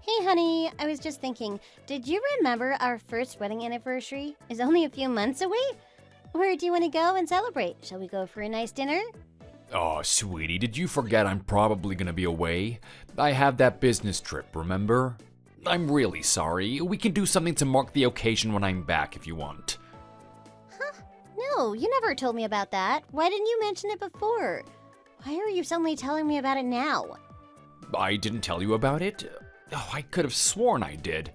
Hey honey, I was just thinking, did you remember our first wedding anniversary is only a few months away? Where do you want to go and celebrate? Shall we go for a nice dinner? Oh, sweetie, did you forget I'm probably gonna be away? I have that business trip, remember? I'm really sorry. We can do something to mark the occasion when I'm back if you want. Huh? No, you never told me about that. Why didn't you mention it before? Why are you suddenly telling me about it now? I didn't tell you about it? Oh, I could have sworn I did.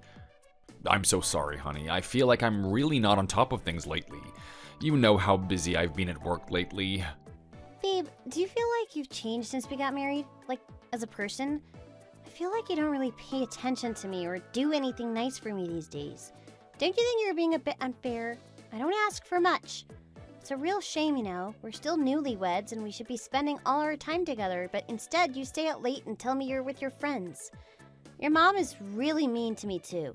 I'm so sorry, honey. I feel like I'm really not on top of things lately. You know how busy I've been at work lately. Babe, do you feel like you've changed since we got married? Like, as a person? I feel like you don't really pay attention to me or do anything nice for me these days. Don't you think you're being a bit unfair? I don't ask for much. It's a real shame, you know. We're still newlyweds and we should be spending all our time together, but instead you stay out late and tell me you're with your friends. Your mom is really mean to me too.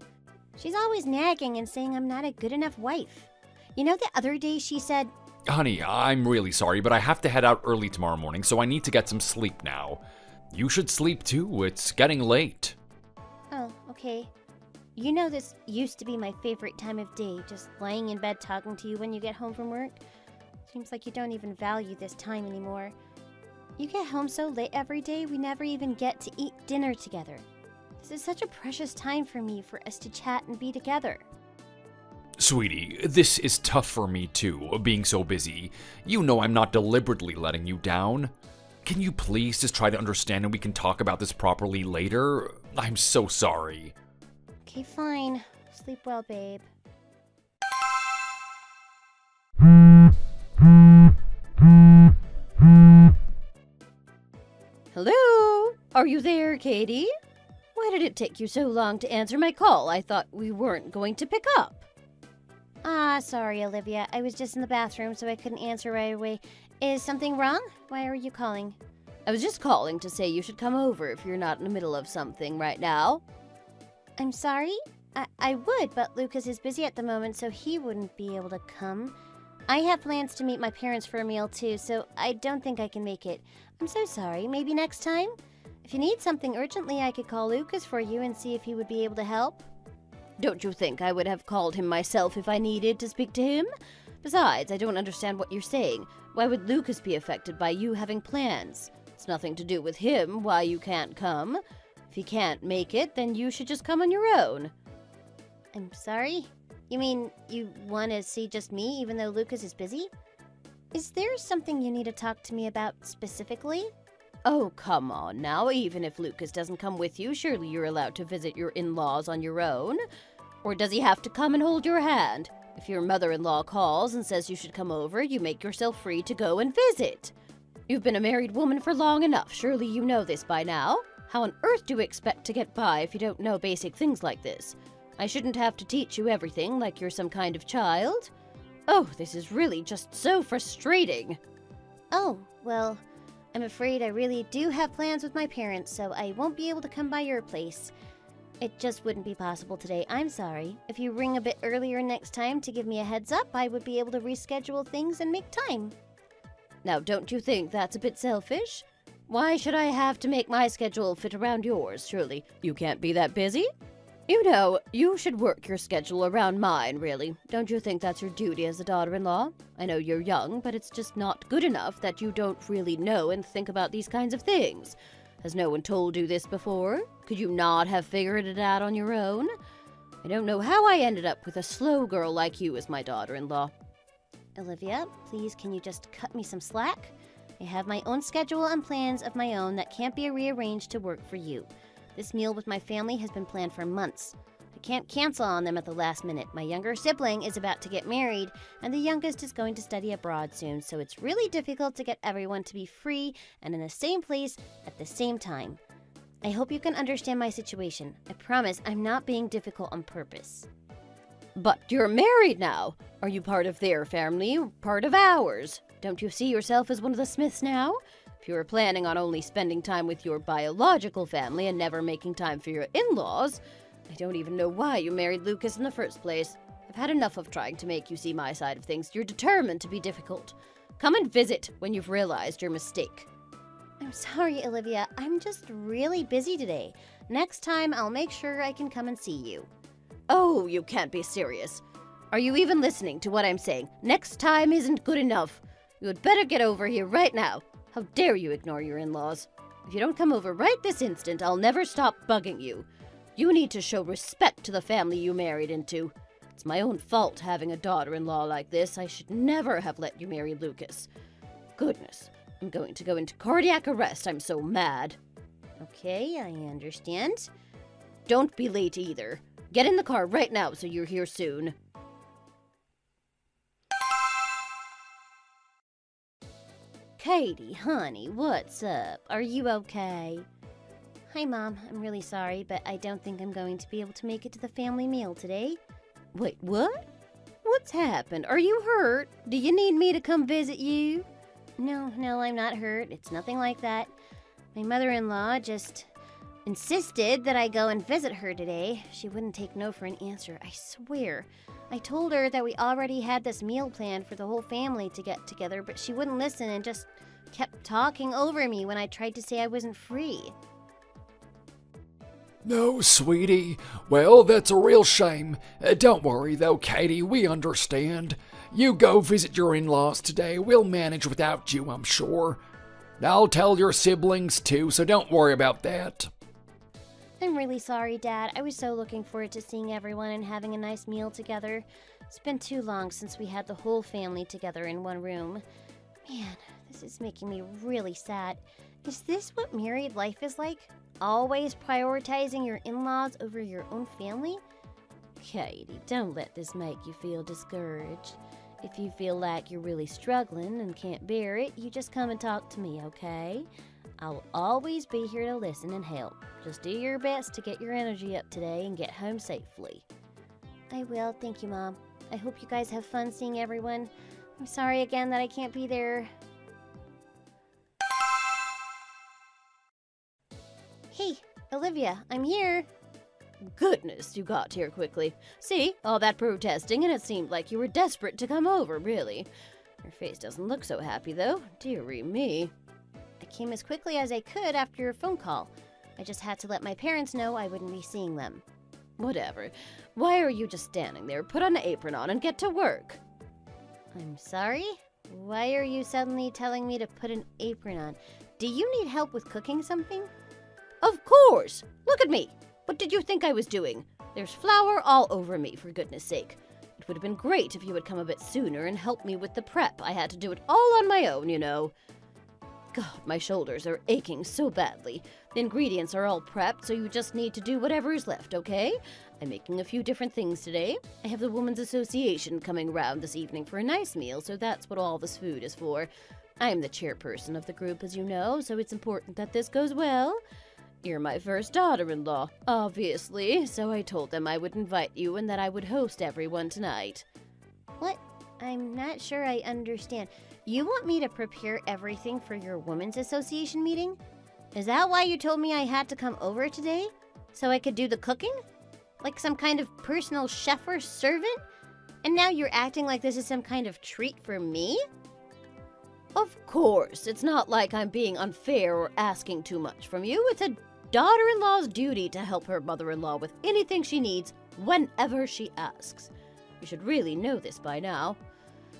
She's always nagging and saying I'm not a good enough wife. You know, the other day she said, Honey, I'm really sorry, but I have to head out early tomorrow morning, so I need to get some sleep now. You should sleep too. It's getting late. Oh, okay. You know this used to be my favorite time of day, just lying in bed talking to you when you get home from work. Seems like you don't even value this time anymore. You get home so late every day, we never even get to eat dinner together. This is such a precious time for me for us to chat and be together. Sweetie, this is tough for me too, being so busy. You know I'm not deliberately letting you down. Can you please just try to understand and we can talk about this properly later? I'm so sorry. Okay, fine. Sleep well, babe. Hello? Are you there, Katie? Why did it take you so long to answer my call? I thought we weren't going to pick up. Sorry, Olivia. I was just in the bathroom, so I couldn't answer right away. Is something wrong? Why are you calling? I was just calling to say you should come over if you're not in the middle of something right now. I'm sorry? I would, but Lucas is busy at the moment, so he wouldn't be able to come. I have plans to meet my parents for a meal, too, so I don't think I can make it. I'm so sorry. Maybe next time? If you need something urgently, I could call Lucas for you and see if he would be able to help. Don't you think I would have called him myself if I needed to speak to him? Besides, I don't understand what you're saying. Why would Lucas be affected by you having plans? It's nothing to do with him why you can't come. If he can't make it, then you should just come on your own. I'm sorry? You mean you want to see just me even though Lucas is busy? Is there something you need to talk to me about specifically? Oh, come on now. Even if Lucas doesn't come with you, surely you're allowed to visit your in-laws on your own. Or does he have to come and hold your hand? If your mother-in-law calls and says you should come over, you make yourself free to go and visit. You've been a married woman for long enough. Surely you know this by now. How on earth do you expect to get by if you don't know basic things like this? I shouldn't have to teach you everything like you're some kind of child. Oh, this is really just so frustrating. Oh, well, I'm afraid I really do have plans with my parents, so I won't be able to come by your place. It just wouldn't be possible today. I'm sorry. If you ring a bit earlier next time to give me a heads up, I would be able to reschedule things and make time. Now, don't you think that's a bit selfish? Why should I have to make my schedule fit around yours? Surely you can't be that busy? You know, you should work your schedule around mine, really. Don't you think that's your duty as a daughter-in-law? I know you're young, but it's just not good enough that you don't really know and think about these kinds of things. Has no one told you this before? Could you not have figured it out on your own? I don't know how I ended up with a slow girl like you as my daughter-in-law. Olivia, please can you just cut me some slack? I have my own schedule and plans of my own that can't be rearranged to work for you. This meal with my family has been planned for months. I can't cancel on them at the last minute. My younger sibling is about to get married, and the youngest is going to study abroad soon, so it's really difficult to get everyone to be free and in the same place at the same time. I hope you can understand my situation. I promise I'm not being difficult on purpose. But you're married now. Are you part of their family or part of ours? Don't you see yourself as one of the Smiths now? If you were planning on only spending time with your biological family and never making time for your in-laws, I don't even know why you married Lucas in the first place. I've had enough of trying to make you see my side of things. You're determined to be difficult. Come and visit when you've realized your mistake. I'm sorry, Olivia. I'm just really busy today. Next time, I'll make sure I can come and see you. Oh, you can't be serious. Are you even listening to what I'm saying? Next time isn't good enough. You had better get over here right now. How dare you ignore your in-laws? If you don't come over right this instant, I'll never stop bugging you. You need to show respect to the family you married into. It's my own fault having a daughter-in-law like this. I should never have let you marry Lucas. Goodness, I'm going to go into cardiac arrest. I'm so mad. Okay, I understand. Don't be late either. Get in the car right now so you're here soon. Katie, honey, what's up? Are you okay? Hi, Mom. I'm really sorry, but I don't think I'm going to be able to make it to the family meal today. Wait, what? What's happened? Are you hurt? Do you need me to come visit you? No, I'm not hurt. It's nothing like that. My mother-in-law just insisted that I go and visit her today. She wouldn't take no for an answer, I swear. I told her that we already had this meal planned for the whole family to get together, but she wouldn't listen and just kept talking over me when I tried to say I wasn't free. No, sweetie. Well, that's a real shame. Don't worry, though, Katie. We understand. You go visit your in-laws today. We'll manage without you, I'm sure. I'll tell your siblings, too, so don't worry about that. I'm really sorry, Dad. I was so looking forward to seeing everyone and having a nice meal together. It's been too long since we had the whole family together in one room. Man, this is making me really sad. Is this what married life is like? Always prioritizing your in-laws over your own family? Katie, don't let this make you feel discouraged. If you feel like you're really struggling and can't bear it, you just come and talk to me, okay? I'll always be here to listen and help. Just do your best to get your energy up today and get home safely. I will, thank you, Mom. I hope you guys have fun seeing everyone. I'm sorry again that I can't be there. Hey, Olivia, I'm here. Goodness, you got here quickly. See, all that protesting, and it seemed like you were desperate to come over, really. Your face doesn't look so happy, though. Dearie me. I came as quickly as I could after your phone call. I just had to let my parents know I wouldn't be seeing them. Whatever. Why are you just standing there? Put an apron on and get to work. I'm sorry? Why are you suddenly telling me to put an apron on? Do you need help with cooking something? Of course! Look at me! What did you think I was doing? There's flour all over me, for goodness sake. It would have been great if you had come a bit sooner and helped me with the prep. I had to do it all on my own, you know. God, my shoulders are aching so badly. The ingredients are all prepped, so you just need to do whatever is left, okay? I'm making a few different things today. I have the Women's Association coming around this evening for a nice meal, so that's what all this food is for. I am the chairperson of the group, as you know, so it's important that this goes well. You're my first daughter-in-law, obviously, so I told them I would invite you and that I would host everyone tonight. What? I'm not sure I understand. You want me to prepare everything for your Women's Association meeting? Is that why you told me I had to come over today? So I could do the cooking? Like some kind of personal chef or servant? And now you're acting like this is some kind of treat for me? Of course, it's not like I'm being unfair or asking too much from you. It's a daughter-in-law's duty to help her mother-in-law with anything she needs whenever she asks. You should really know this by now.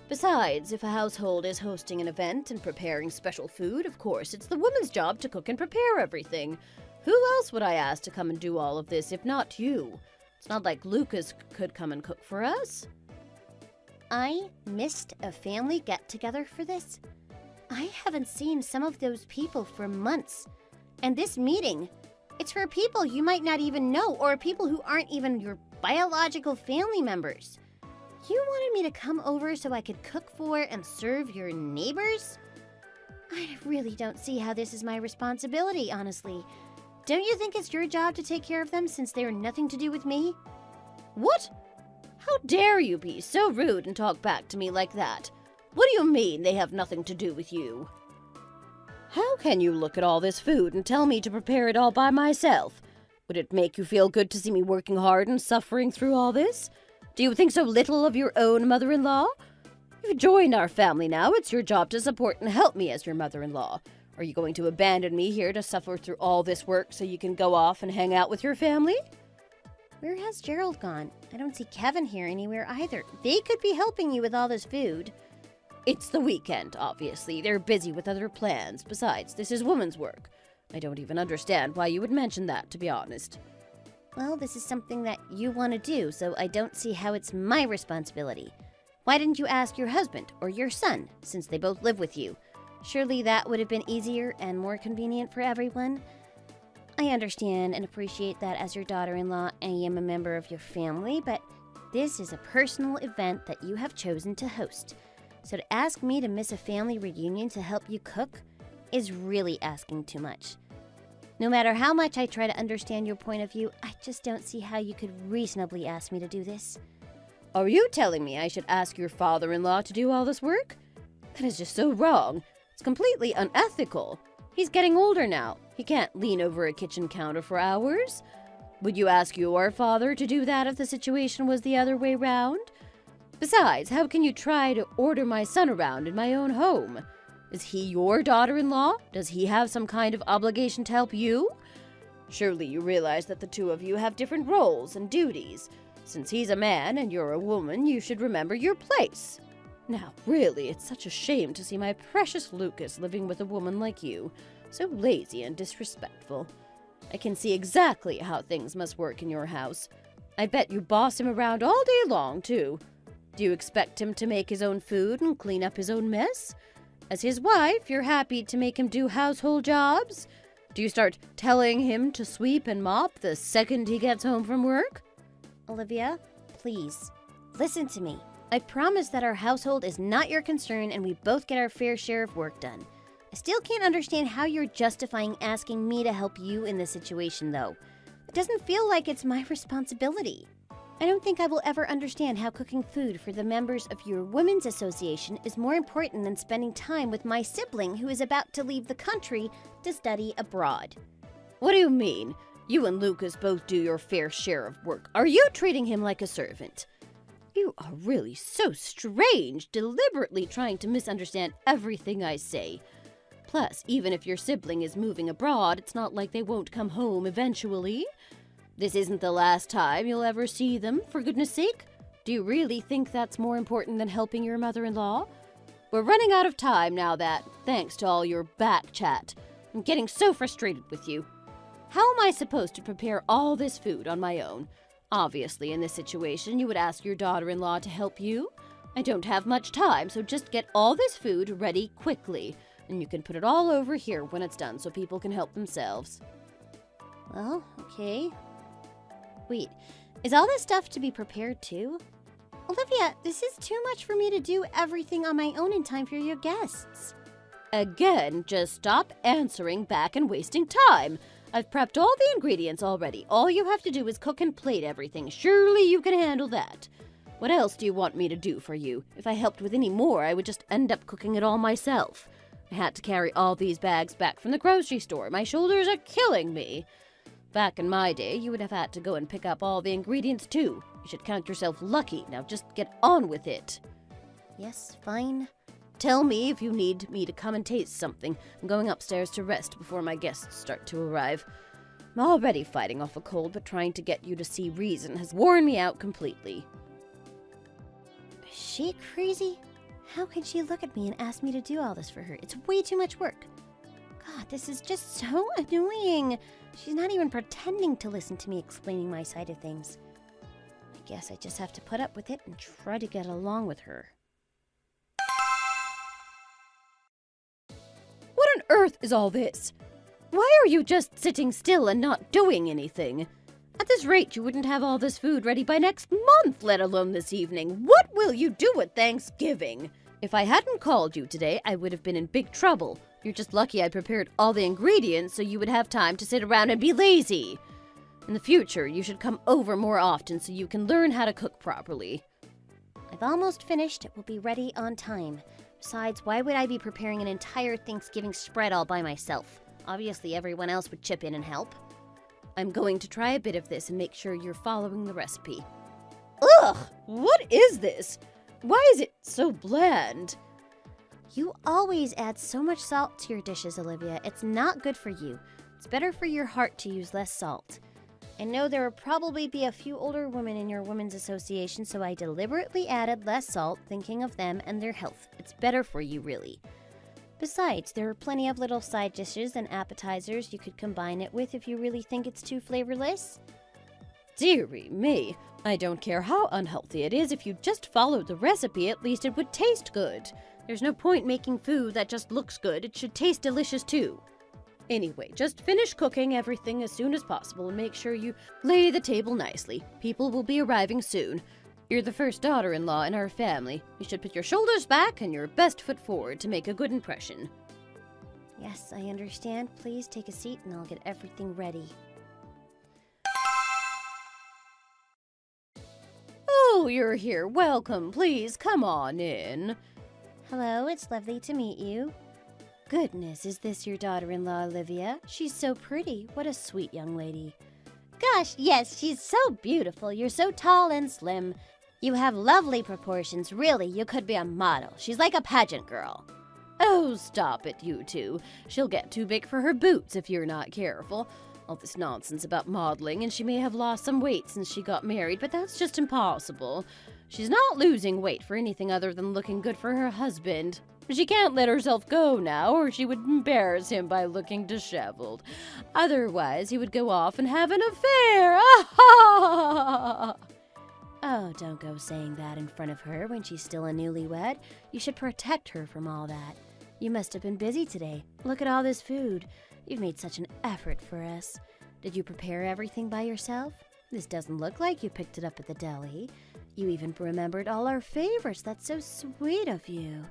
Besides, if a household is hosting an event and preparing special food, of course, it's the woman's job to cook and prepare everything. Who else would I ask to come and do all of this if not you? It's not like Lucas could come and cook for us. I missed a family get-together for this? I haven't seen some of those people for months. And this meeting, it's for people you might not even know or people who aren't even your biological family members. You wanted me to come over so I could cook for and serve your neighbors? I really don't see how this is my responsibility, honestly. Don't you think it's your job to take care of them since they're nothing to do with me? What? How dare you be so rude and talk back to me like that? What do you mean they have nothing to do with you? How can you look at all this food and tell me to prepare it all by myself? Would it make you feel good to see me working hard and suffering through all this? Do you think so little of your own mother-in-law? You've joined our family now. It's your job to support and help me as your mother-in-law. Are you going to abandon me here to suffer through all this work so you can go off and hang out with your family? Where has Gerald gone? I don't see Kevin here anywhere either. They could be helping you with all this food. It's the weekend, obviously. They're busy with other plans. Besides, this is woman's work. I don't even understand why you would mention that, to be honest. Well, this is something that you want to do, so I don't see how it's my responsibility. Why didn't you ask your husband or your son, since they both live with you? Surely that would have been easier and more convenient for everyone. I understand and appreciate that as your daughter-in-law, I am a member of your family, but this is a personal event that you have chosen to host. So to ask me to miss a family reunion to help you cook is really asking too much. No matter how much I try to understand your point of view, I just don't see how you could reasonably ask me to do this. Are you telling me I should ask your father-in-law to do all this work? That is just so wrong. It's completely unethical. He's getting older now. He can't lean over a kitchen counter for hours. Would you ask your father to do that if the situation was the other way round? Besides, how can you try to order my son around in my own home? Is he your daughter-in-law? Does he have some kind of obligation to help you? Surely you realize that the two of you have different roles and duties. Since he's a man and you're a woman, you should remember your place. Now, really, it's such a shame to see my precious Lucas living with a woman like you, so lazy and disrespectful. I can see exactly how things must work in your house. I bet you boss him around all day long, too. Do you expect him to make his own food and clean up his own mess? As his wife, you're happy to make him do household jobs? Do you start telling him to sweep and mop the second he gets home from work? Olivia, please, listen to me. I promise that our household is not your concern and we both get our fair share of work done. I still can't understand how you're justifying asking me to help you in this situation, though. It doesn't feel like it's my responsibility. I don't think I will ever understand how cooking food for the members of your women's association is more important than spending time with my sibling who is about to leave the country to study abroad. What do you mean? You and Lucas both do your fair share of work. Are you treating him like a servant? You are really so strange, deliberately trying to misunderstand everything I say. Plus, even if your sibling is moving abroad, it's not like they won't come home eventually. This isn't the last time you'll ever see them, for goodness sake. Do you really think that's more important than helping your mother-in-law? We're running out of time now that, thanks to all your back chat, I'm getting so frustrated with you. How am I supposed to prepare all this food on my own? Obviously, in this situation, you would ask your daughter-in-law to help you. I don't have much time, so just get all this food ready quickly, and you can put it all over here when it's done so people can help themselves. Well, okay. Wait, is all this stuff to be prepared too? Olivia, this is too much for me to do everything on my own in time for your guests. Again, just stop answering back and wasting time. I've prepped all the ingredients already. All you have to do is cook and plate everything. Surely you can handle that. What else do you want me to do for you? If I helped with any more, I would just end up cooking it all myself. I had to carry all these bags back from the grocery store. My shoulders are killing me. Back in my day, you would have had to go and pick up all the ingredients too. You should count yourself lucky. Now just get on with it. Yes, fine. Tell me if you need me to come and taste something. I'm going upstairs to rest before my guests start to arrive. I'm already fighting off a cold, but trying to get you to see reason has worn me out completely. Is she crazy? How can she look at me and ask me to do all this for her? It's way too much work. God, this is just so annoying. She's not even pretending to listen to me explaining my side of things. I guess I just have to put up with it and try to get along with her. What on earth is all this? Why are you just sitting still and not doing anything? At this rate, you wouldn't have all this food ready by next month, let alone this evening. What will you do at Thanksgiving? If I hadn't called you today, I would have been in big trouble. You're just lucky I prepared all the ingredients so you would have time to sit around and be lazy. In the future, you should come over more often so you can learn how to cook properly. I've almost finished. It will be ready on time. Besides, why would I be preparing an entire Thanksgiving spread all by myself? Obviously, everyone else would chip in and help. I'm going to try a bit of this and make sure you're following the recipe. Ugh! What is this? Why is it so bland? You always add so much salt to your dishes, Olivia. It's not good for you. It's better for your heart to use less salt. I know there will probably be a few older women in your women's association, so I deliberately added less salt, thinking of them and their health. It's better for you, really. Besides, there are plenty of little side dishes and appetizers you could combine it with if you really think it's too flavorless. Dearie me, I don't care how unhealthy it is. If you just followed the recipe, at least it would taste good. There's no point making food that just looks good. It should taste delicious too. Anyway, just finish cooking everything as soon as possible and make sure you lay the table nicely. People will be arriving soon. You're the first daughter-in-law in our family. You should put your shoulders back and your best foot forward to make a good impression. Yes, I understand. Please take a seat and I'll get everything ready. Oh, you're here. Welcome. Please come on in. Hello, it's lovely to meet you. Goodness, is this your daughter-in-law, Olivia? She's so pretty. What a sweet young lady. Gosh, yes, she's so beautiful. You're so tall and slim. You have lovely proportions. Really, you could be a model. She's like a pageant girl. Oh, stop it, you two. She'll get too big for her boots if you're not careful. All this nonsense about modeling, and she may have lost some weight since she got married, but that's just impossible. She's not losing weight for anything other than looking good for her husband. She can't let herself go now, or she would embarrass him by looking disheveled. Otherwise, he would go off and have an affair. Oh, don't go saying that in front of her when she's still a newlywed. You should protect her from all that. You must have been busy today. Look at all this food. You've made such an effort for us. Did you prepare everything by yourself? This doesn't look like you picked it up at the deli. You even remembered all our favorites. That's so sweet of you.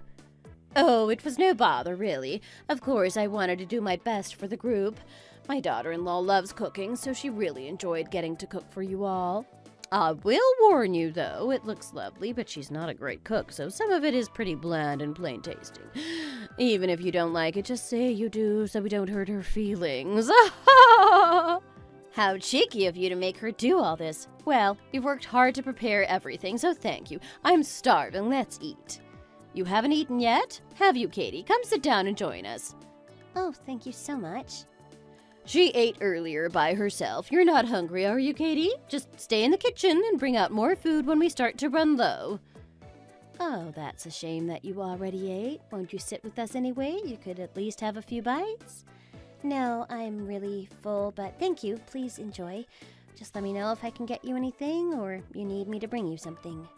Oh, it was no bother, really. Of course, I wanted to do my best for the group. My daughter-in-law loves cooking, so she really enjoyed getting to cook for you all. I will warn you, though, it looks lovely, but she's not a great cook, so some of it is pretty bland and plain tasting. Even if you don't like it, just say you do, so we don't hurt her feelings. How cheeky of you to make her do all this. Well, you've worked hard to prepare everything, so thank you. I'm starving. Let's eat. You haven't eaten yet? Have you, Katie? Come sit down and join us. Oh, thank you so much. She ate earlier by herself. You're not hungry, are you, Katie? Just stay in the kitchen and bring out more food when we start to run low. Oh, that's a shame that you already ate. Won't you sit with us anyway? You could at least have a few bites. No, I'm really full, but thank you. Please enjoy. Just let me know if I can get you anything or you need me to bring you something.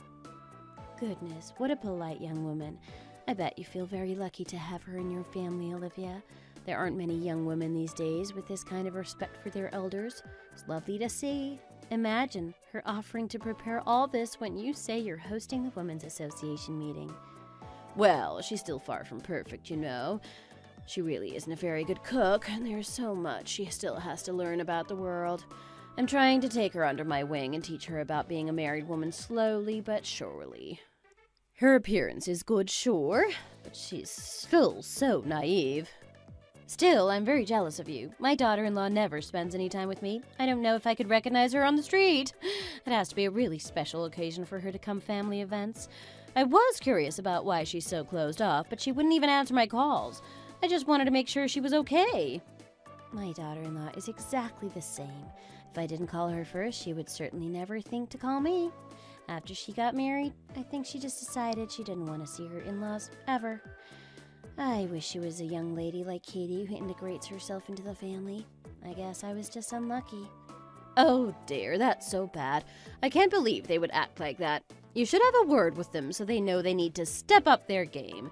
Goodness, what a polite young woman. I bet you feel very lucky to have her in your family, Olivia. There aren't many young women these days with this kind of respect for their elders. It's lovely to see. Imagine her offering to prepare all this when you say you're hosting the Women's Association meeting. Well, she's still far from perfect, you know. She really isn't a very good cook, and there's so much she still has to learn about the world. I'm trying to take her under my wing and teach her about being a married woman slowly but surely. Her appearance is good, sure, but she's still so naive. Still, I'm very jealous of you. My daughter-in-law never spends any time with me. I don't know if I could recognize her on the street. It has to be a really special occasion for her to come family events. I was curious about why she's so closed off, but she wouldn't even answer my calls. I just wanted to make sure she was okay. My daughter-in-law is exactly the same. If I didn't call her first, she would certainly never think to call me. After she got married, I think she just decided she didn't want to see her in-laws ever. I wish she was a young lady like Katie who integrates herself into the family. I guess I was just unlucky. Oh dear, that's so bad. I can't believe they would act like that. You should have a word with them so they know they need to step up their game.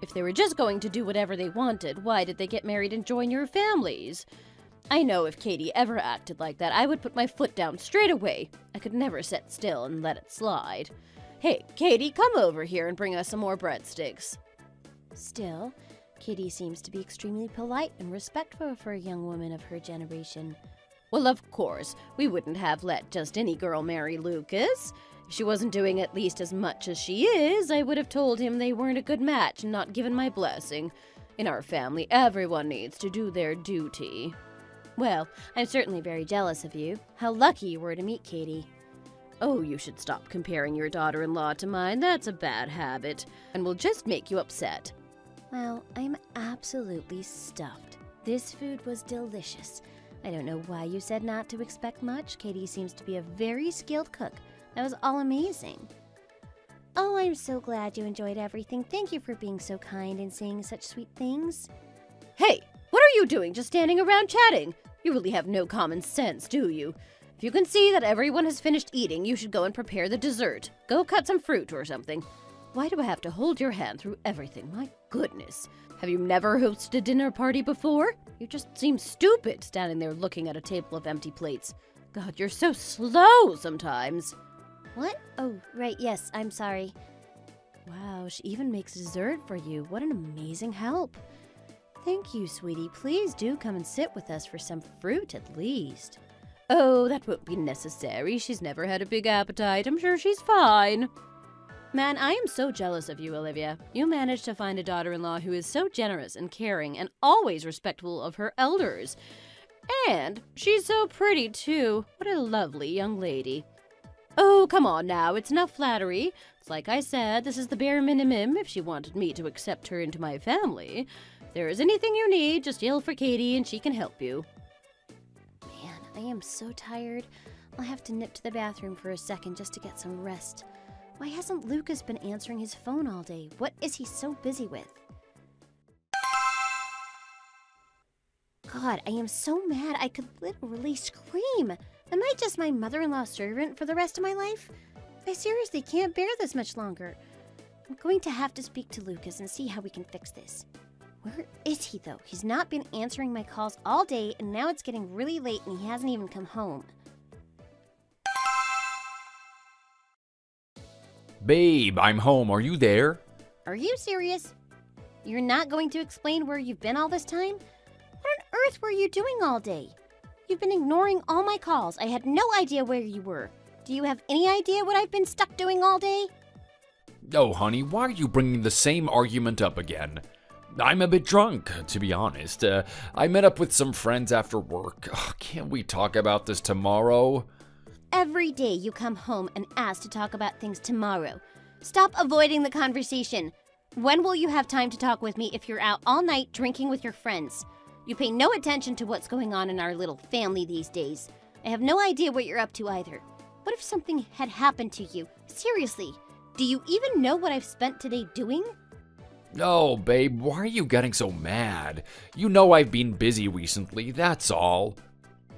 If they were just going to do whatever they wanted, why did they get married and join your families? I know if Katie ever acted like that, I would put my foot down straight away. I could never sit still and let it slide. Hey, Katie, come over here and bring us some more breadsticks. Still, Katie seems to be extremely polite and respectful for a young woman of her generation. Well, of course, we wouldn't have let just any girl marry Lucas. If she wasn't doing at least as much as she is, I would have told him they weren't a good match and not given my blessing. In our family, everyone needs to do their duty. Well, I'm certainly very jealous of you. How lucky you were to meet Katie. Oh, you should stop comparing your daughter-in-law to mine. That's a bad habit, and will just make you upset. Wow, I'm absolutely stuffed. This food was delicious. I don't know why you said not to expect much. Katie seems to be a very skilled cook. That was all amazing. Oh, I'm so glad you enjoyed everything. Thank you for being so kind and saying such sweet things. Hey, what are you doing just standing around chatting? You really have no common sense, do you? If you can see that everyone has finished eating, you should go and prepare the dessert. Go cut some fruit or something. Why do I have to hold your hand through everything? My goodness. Have you never hosted a dinner party before? You just seem stupid standing there looking at a table of empty plates. God, you're so slow sometimes. What? Oh, right, yes, I'm sorry. Wow, she even makes dessert for you. What an amazing help. Thank you, sweetie. Please do come and sit with us for some fruit at least. Oh, that won't be necessary. She's never had a big appetite. I'm sure she's fine. Man, I am so jealous of you, Olivia. You managed to find a daughter-in-law who is so generous and caring and always respectful of her elders. And she's so pretty, too. What a lovely young lady. Oh, come on now. It's enough flattery. It's like I said, this is the bare minimum if she wanted me to accept her into my family. If there is anything you need, just yell for Katie and she can help you. Man, I am so tired. I'll have to nip to the bathroom for a second just to get some rest. Why hasn't Lucas been answering his phone all day? What is he so busy with? God, I am so mad I could literally scream. Am I just my mother-in-law servant for the rest of my life? I seriously can't bear this much longer. I'm going to have to speak to Lucas and see how we can fix this. Where is he, though? He's not been answering my calls all day, and now it's getting really late and he hasn't even come home. Babe, I'm home. Are you there? Are you serious? You're not going to explain where you've been all this time? What on earth were you doing all day? You've been ignoring all my calls. I had no idea where you were. Do you have any idea what I've been stuck doing all day? Oh, honey, why are you bringing the same argument up again? I'm a bit drunk, to be honest. I met up with some friends after work. Can't we talk about this tomorrow? Every day you come home and ask to talk about things tomorrow. Stop avoiding the conversation. When will you have time to talk with me if you're out all night drinking with your friends? You pay no attention to what's going on in our little family these days. I have no idea what you're up to either. What if something had happened to you? Seriously, do you even know what I've spent today doing? Oh, babe, why are you getting so mad? You know I've been busy recently, that's all.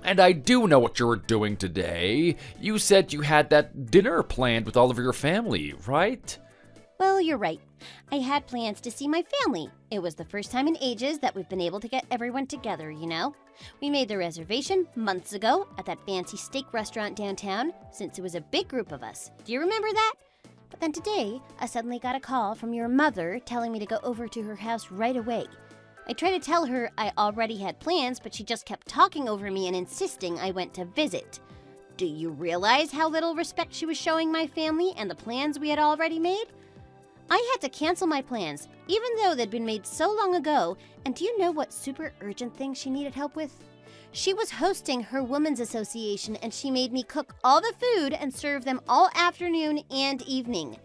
And I do know what you were doing today. You said you had that dinner planned with all of your family, right? Well, you're right. I had plans to see my family. It was the first time in ages that we've been able to get everyone together, you know? We made the reservation months ago at that fancy steak restaurant downtown, since it was a big group of us. Do you remember that? But then today, I suddenly got a call from your mother telling me to go over to her house right away. I tried to tell her I already had plans, but she just kept talking over me and insisting I went to visit. Do you realize how little respect she was showing my family and the plans we had already made? I had to cancel my plans, even though they'd been made so long ago, and do you know what super urgent thing she needed help with? She was hosting her women's association and she made me cook all the food and serve them all afternoon and evening.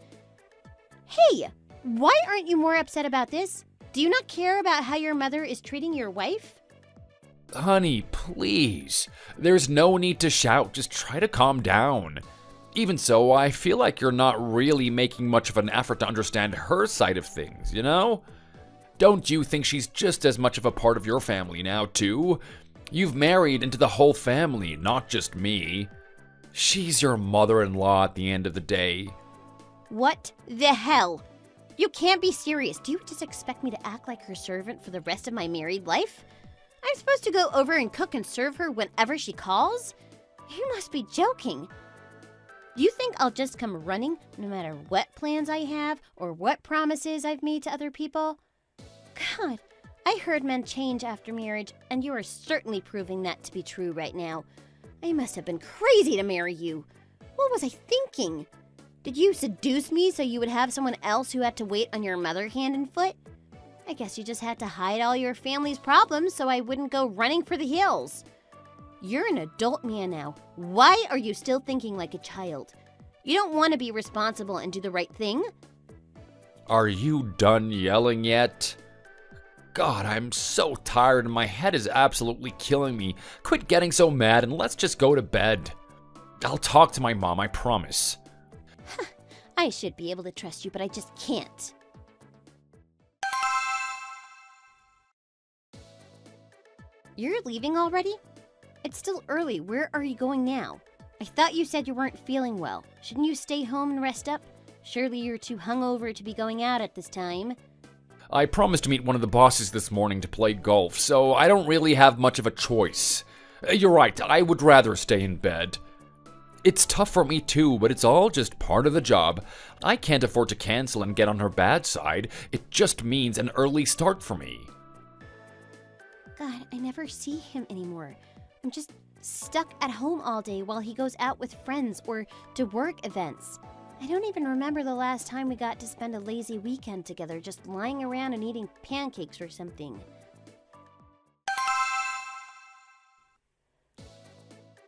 Hey, why aren't you more upset about this? Do you not care about how your mother is treating your wife? Honey, please. There's no need to shout, just try to calm down. Even so, I feel like you're not really making much of an effort to understand her side of things, you know? Don't you think she's just as much of a part of your family now, too? You've married into the whole family, not just me. She's your mother-in-law at the end of the day. What the hell? You can't be serious. Do you just expect me to act like her servant for the rest of my married life? I'm supposed to go over and cook and serve her whenever she calls? You must be joking. Do you think I'll just come running no matter what plans I have or what promises I've made to other people? God, I heard men change after marriage, and you are certainly proving that to be true right now. I must have been crazy to marry you. What was I thinking? Did you seduce me so you would have someone else who had to wait on your mother hand and foot? I guess you just had to hide all your family's problems so I wouldn't go running for the hills. You're an adult man now. Why are you still thinking like a child? You don't want to be responsible and do the right thing? Are you done yelling yet? God, I'm so tired and my head is absolutely killing me. Quit getting so mad and let's just go to bed. I'll talk to my mom, I promise. I should be able to trust you, but I just can't. You're leaving already? It's still early. Where are you going now? I thought you said you weren't feeling well. Shouldn't you stay home and rest up? Surely you're too hungover to be going out at this time. I promised to meet one of the bosses this morning to play golf, so I don't really have much of a choice. You're right, I would rather stay in bed. It's tough for me too, but it's all just part of the job. I can't afford to cancel and get on her bad side. It just means an early start for me. God, I never see him anymore. I'm just stuck at home all day while he goes out with friends or to work events. I don't even remember the last time we got to spend a lazy weekend together, just lying around and eating pancakes or something.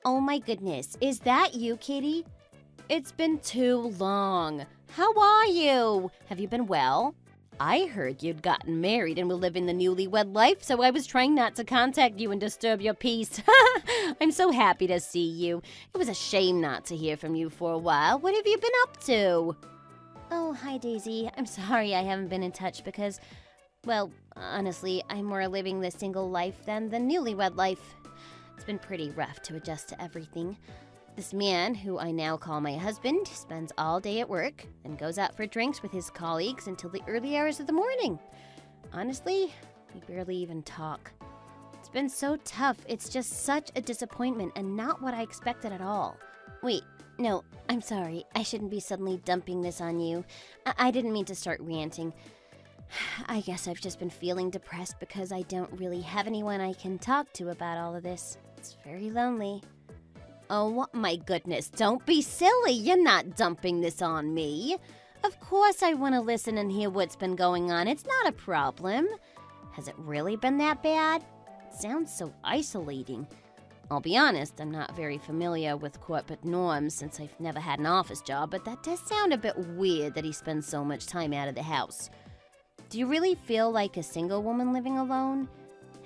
Oh my goodness, is that you, Katie? It's been too long. How are you? Have you been well? I heard you'd gotten married and were living the newlywed life, so I was trying not to contact you and disturb your peace. I'm so happy to see you. It was a shame not to hear from you for a while. What have you been up to? Oh, hi, Daisy. I'm sorry I haven't been in touch because, well, honestly, I'm more living the single life than the newlywed life. It's been pretty rough to adjust to everything. This man, who I now call my husband, spends all day at work and goes out for drinks with his colleagues until the early hours of the morning. Honestly, we barely even talk. It's been so tough. It's just such a disappointment and not what I expected at all. Wait, no, I'm sorry. I shouldn't be suddenly dumping this on you. I didn't mean to start ranting. I guess I've just been feeling depressed because I don't really have anyone I can talk to about all of this. It's very lonely. Oh my goodness, don't be silly. You're not dumping this on me. Of course I want to listen and hear what's been going on. It's not a problem. Has it really been that bad? It sounds so isolating. I'll be honest, I'm not very familiar with corporate norms since I've never had an office job, but that does sound a bit weird that he spends so much time out of the house. Do you really feel like a single woman living alone?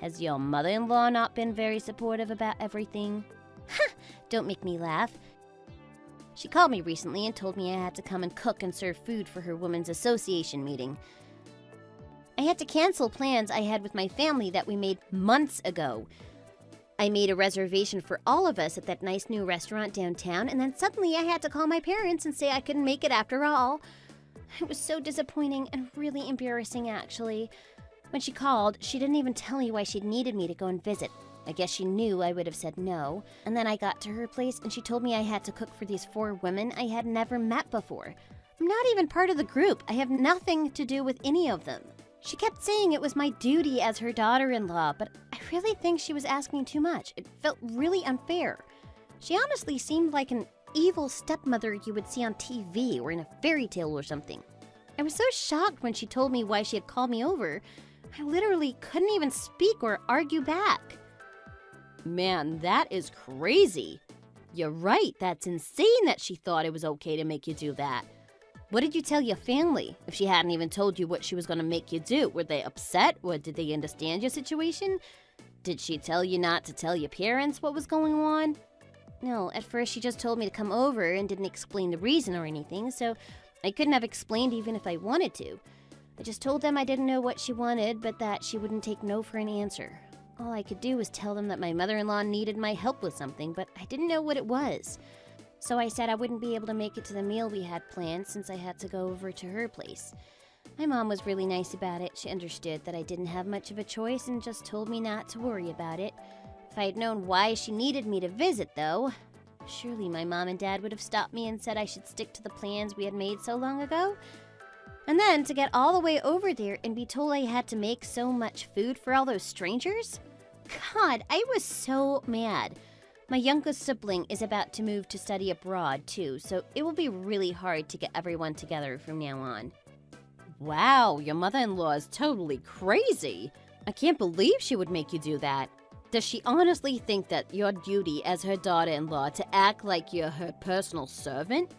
Has your mother-in-law not been very supportive about everything? Ha! Don't make me laugh. She called me recently and told me I had to come and cook and serve food for her women's association meeting. I had to cancel plans I had with my family that we made months ago. I made a reservation for all of us at that nice new restaurant downtown, and then suddenly I had to call my parents and say I couldn't make it after all. It was so disappointing and really embarrassing, actually. When she called, she didn't even tell me why she needed me to go and visit. I guess she knew I would have said no. And then I got to her place and she told me I had to cook for these 4 women I had never met before. I'm not even part of the group. I have nothing to do with any of them. She kept saying it was my duty as her daughter-in-law, but I really think she was asking too much. It felt really unfair. She honestly seemed like an evil stepmother you would see on TV or in a fairy tale or something. I was so shocked when she told me why she had called me over. I literally couldn't even speak or argue back. Man, that is crazy. You're right, that's insane that she thought it was okay to make you do that. What did you tell your family if she hadn't even told you what she was going to make you do? Were they upset or did they understand your situation? Did she tell you not to tell your parents what was going on? No, at first she just told me to come over and didn't explain the reason or anything, so I couldn't have explained even if I wanted to. I just told them I didn't know what she wanted, but that she wouldn't take no for an answer. All I could do was tell them that my mother-in-law needed my help with something, but I didn't know what it was. So I said I wouldn't be able to make it to the meal we had planned since I had to go over to her place. My mom was really nice about it. She understood that I didn't have much of a choice and just told me not to worry about it. If I had known why she needed me to visit, though, surely my mom and dad would have stopped me and said I should stick to the plans we had made so long ago. And then to get all the way over there and be told I had to make so much food for all those strangers? God, I was so mad. My youngest sibling is about to move to study abroad, too, so it will be really hard to get everyone together from now on. Wow, your mother-in-law is totally crazy. I can't believe she would make you do that. Does she honestly think that your duty as her daughter-in-law to act like you're her personal servant?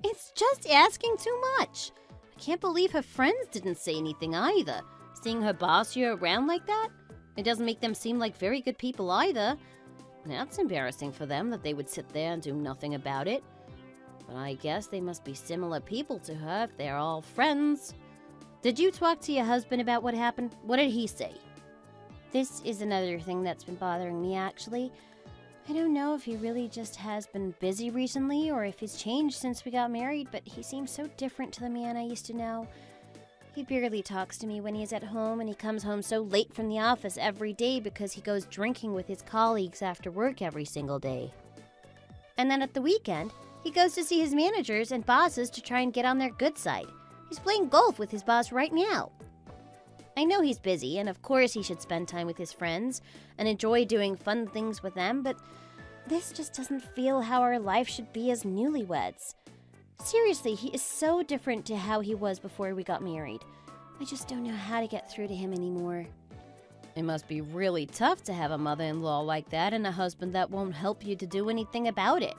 It's just asking too much. I can't believe her friends didn't say anything either. Seeing her boss you around like that? It doesn't make them seem like very good people either. That's embarrassing for them that they would sit there and do nothing about it. But I guess they must be similar people to her if they're all friends. Did you talk to your husband about what happened? What did he say? This is another thing that's been bothering me, actually. I don't know if he really just has been busy recently or if he's changed since we got married, but he seems so different to the man I used to know. He barely talks to me when he's at home, and he comes home so late from the office every day because he goes drinking with his colleagues after work every single day. And then at the weekend, he goes to see his managers and bosses to try and get on their good side. He's playing golf with his boss right now. I know he's busy, and of course he should spend time with his friends and enjoy doing fun things with them, but this just doesn't feel how our life should be as newlyweds. Seriously, he is so different to how he was before we got married. I just don't know how to get through to him anymore. It must be really tough to have a mother-in-law like that and a husband that won't help you to do anything about it.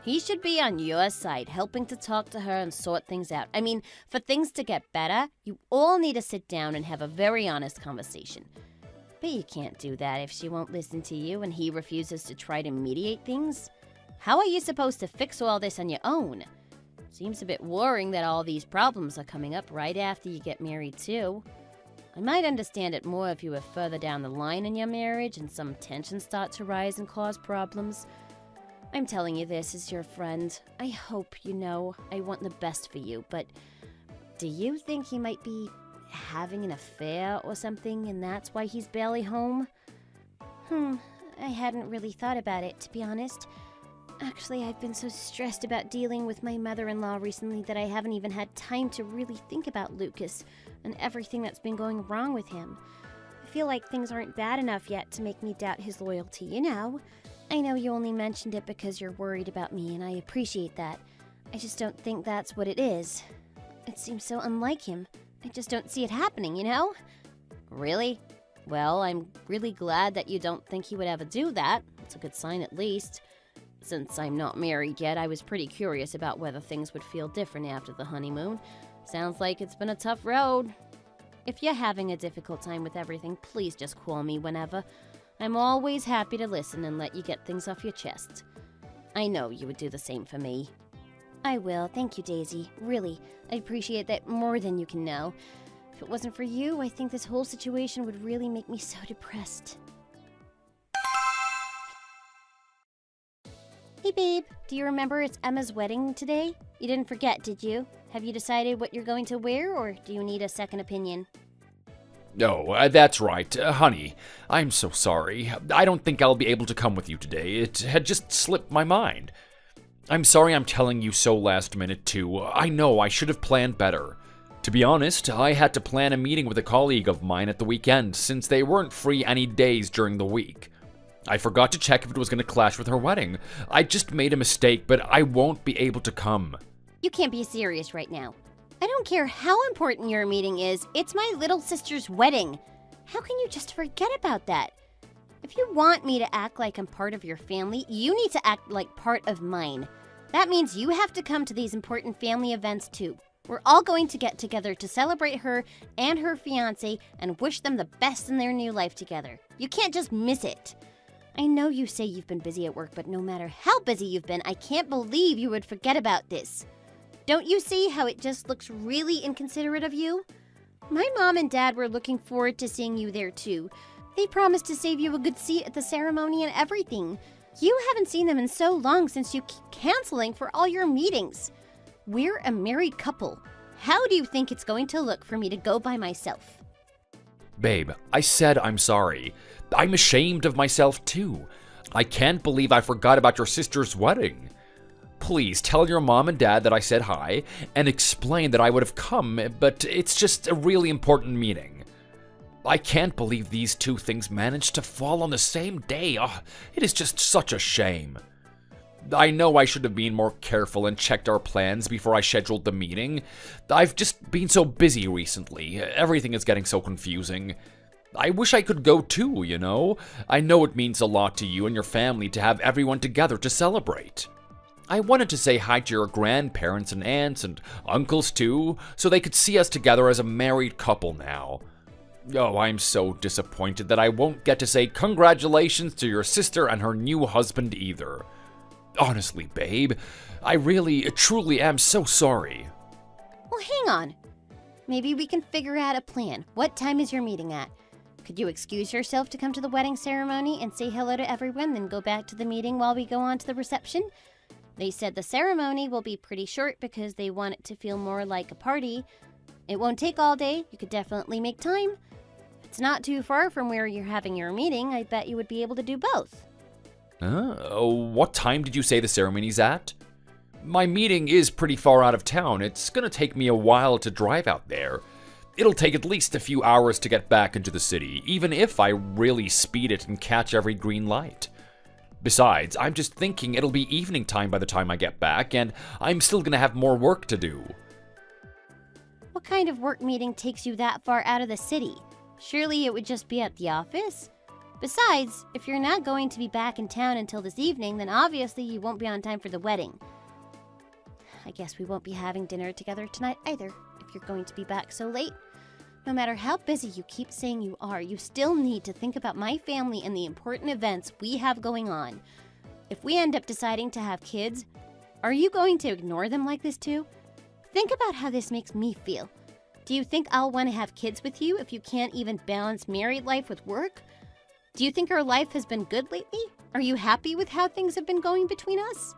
He should be on your side, helping to talk to her and sort things out. I mean, for things to get better, you all need to sit down and have a very honest conversation. But you can't do that if she won't listen to you and he refuses to try to mediate things. How are you supposed to fix all this on your own? Seems a bit worrying that all these problems are coming up right after you get married, too. I might understand it more if you were further down the line in your marriage and some tensions start to rise and cause problems. I'm telling you this as your friend. I hope you know I want the best for you, but do you think he might be having an affair or something and that's why he's barely home? I hadn't really thought about it, to be honest. Actually, I've been so stressed about dealing with my mother-in-law recently that I haven't even had time to really think about Lucas and everything that's been going wrong with him. I feel like things aren't bad enough yet to make me doubt his loyalty, you know? I know you only mentioned it because you're worried about me, and I appreciate that. I just don't think that's what it is. It seems so unlike him. I just don't see it happening, you know? Really? Well, I'm really glad that you don't think he would ever do that. It's a good sign at least. Since I'm not married yet, I was pretty curious about whether things would feel different after the honeymoon. Sounds like it's been a tough road. If you're having a difficult time with everything, please just call me whenever. I'm always happy to listen and let you get things off your chest. I know you would do the same for me. I will. Thank you, Daisy. Really, I appreciate that more than you can know. If it wasn't for you, I think this whole situation would really make me so depressed. Hey, babe. Do you remember it's Emma's wedding today? You didn't forget, did you? Have you decided what you're going to wear, or do you need a second opinion? No, that's right. Honey, I'm so sorry. I don't think I'll be able to come with you today. It had just slipped my mind. I'm sorry I'm telling you so last minute, too. I know I should have planned better. To be honest, I had to plan a meeting with a colleague of mine at the weekend since they weren't free any days during the week. I forgot to check if it was going to clash with her wedding. I just made a mistake, but I won't be able to come. You can't be serious right now. I don't care how important your meeting is, it's my little sister's wedding. How can you just forget about that? If you want me to act like I'm part of your family, you need to act like part of mine. That means you have to come to these important family events too. We're all going to get together to celebrate her and her fiancé and wish them the best in their new life together. You can't just miss it. I know you say you've been busy at work, but no matter how busy you've been, I can't believe you would forget about this. Don't you see how it just looks really inconsiderate of you? My mom and dad were looking forward to seeing you there too. They promised to save you a good seat at the ceremony and everything. You haven't seen them in so long since you keep canceling for all your meetings. We're a married couple. How do you think it's going to look for me to go by myself? Babe, I said I'm sorry. I'm ashamed of myself too. I can't believe I forgot about your sister's wedding. Please tell your mom and dad that I said hi and explain that I would have come, but it's just a really important meeting. I can't believe these two things managed to fall on the same day. Oh, it is just such a shame. I know I should have been more careful and checked our plans before I scheduled the meeting. I've just been so busy recently. Everything is getting so confusing. I wish I could go too, you know? I know it means a lot to you and your family to have everyone together to celebrate. I wanted to say hi to your grandparents and aunts and uncles too, so they could see us together as a married couple now. Oh, I'm so disappointed that I won't get to say congratulations to your sister and her new husband either. Honestly, babe, I really, truly am so sorry. Well, hang on. Maybe we can figure out a plan. What time is your meeting at? Could you excuse yourself to come to the wedding ceremony and say hello to everyone, then go back to the meeting while we go on to the reception? They said the ceremony will be pretty short because they want it to feel more like a party. It won't take all day. You could definitely make time. It's not too far from where you're having your meeting. I bet you would be able to do both. What time did you say the ceremony's at? My meeting is pretty far out of town. It's gonna take me a while to drive out there. It'll take at least a few hours to get back into the city, even if I really speed it and catch every green light. Besides, I'm just thinking it'll be evening time by the time I get back, and I'm still gonna have more work to do. What kind of work meeting takes you that far out of the city? Surely it would just be at the office? Besides, if you're not going to be back in town until this evening, then obviously you won't be on time for the wedding. I guess we won't be having dinner together tonight either, if you're going to be back so late. No matter how busy you keep saying you are, you still need to think about my family and the important events we have going on. If we end up deciding to have kids, are you going to ignore them like this too? Think about how this makes me feel. Do you think I'll want to have kids with you if you can't even balance married life with work? Do you think our life has been good lately? Are you happy with how things have been going between us?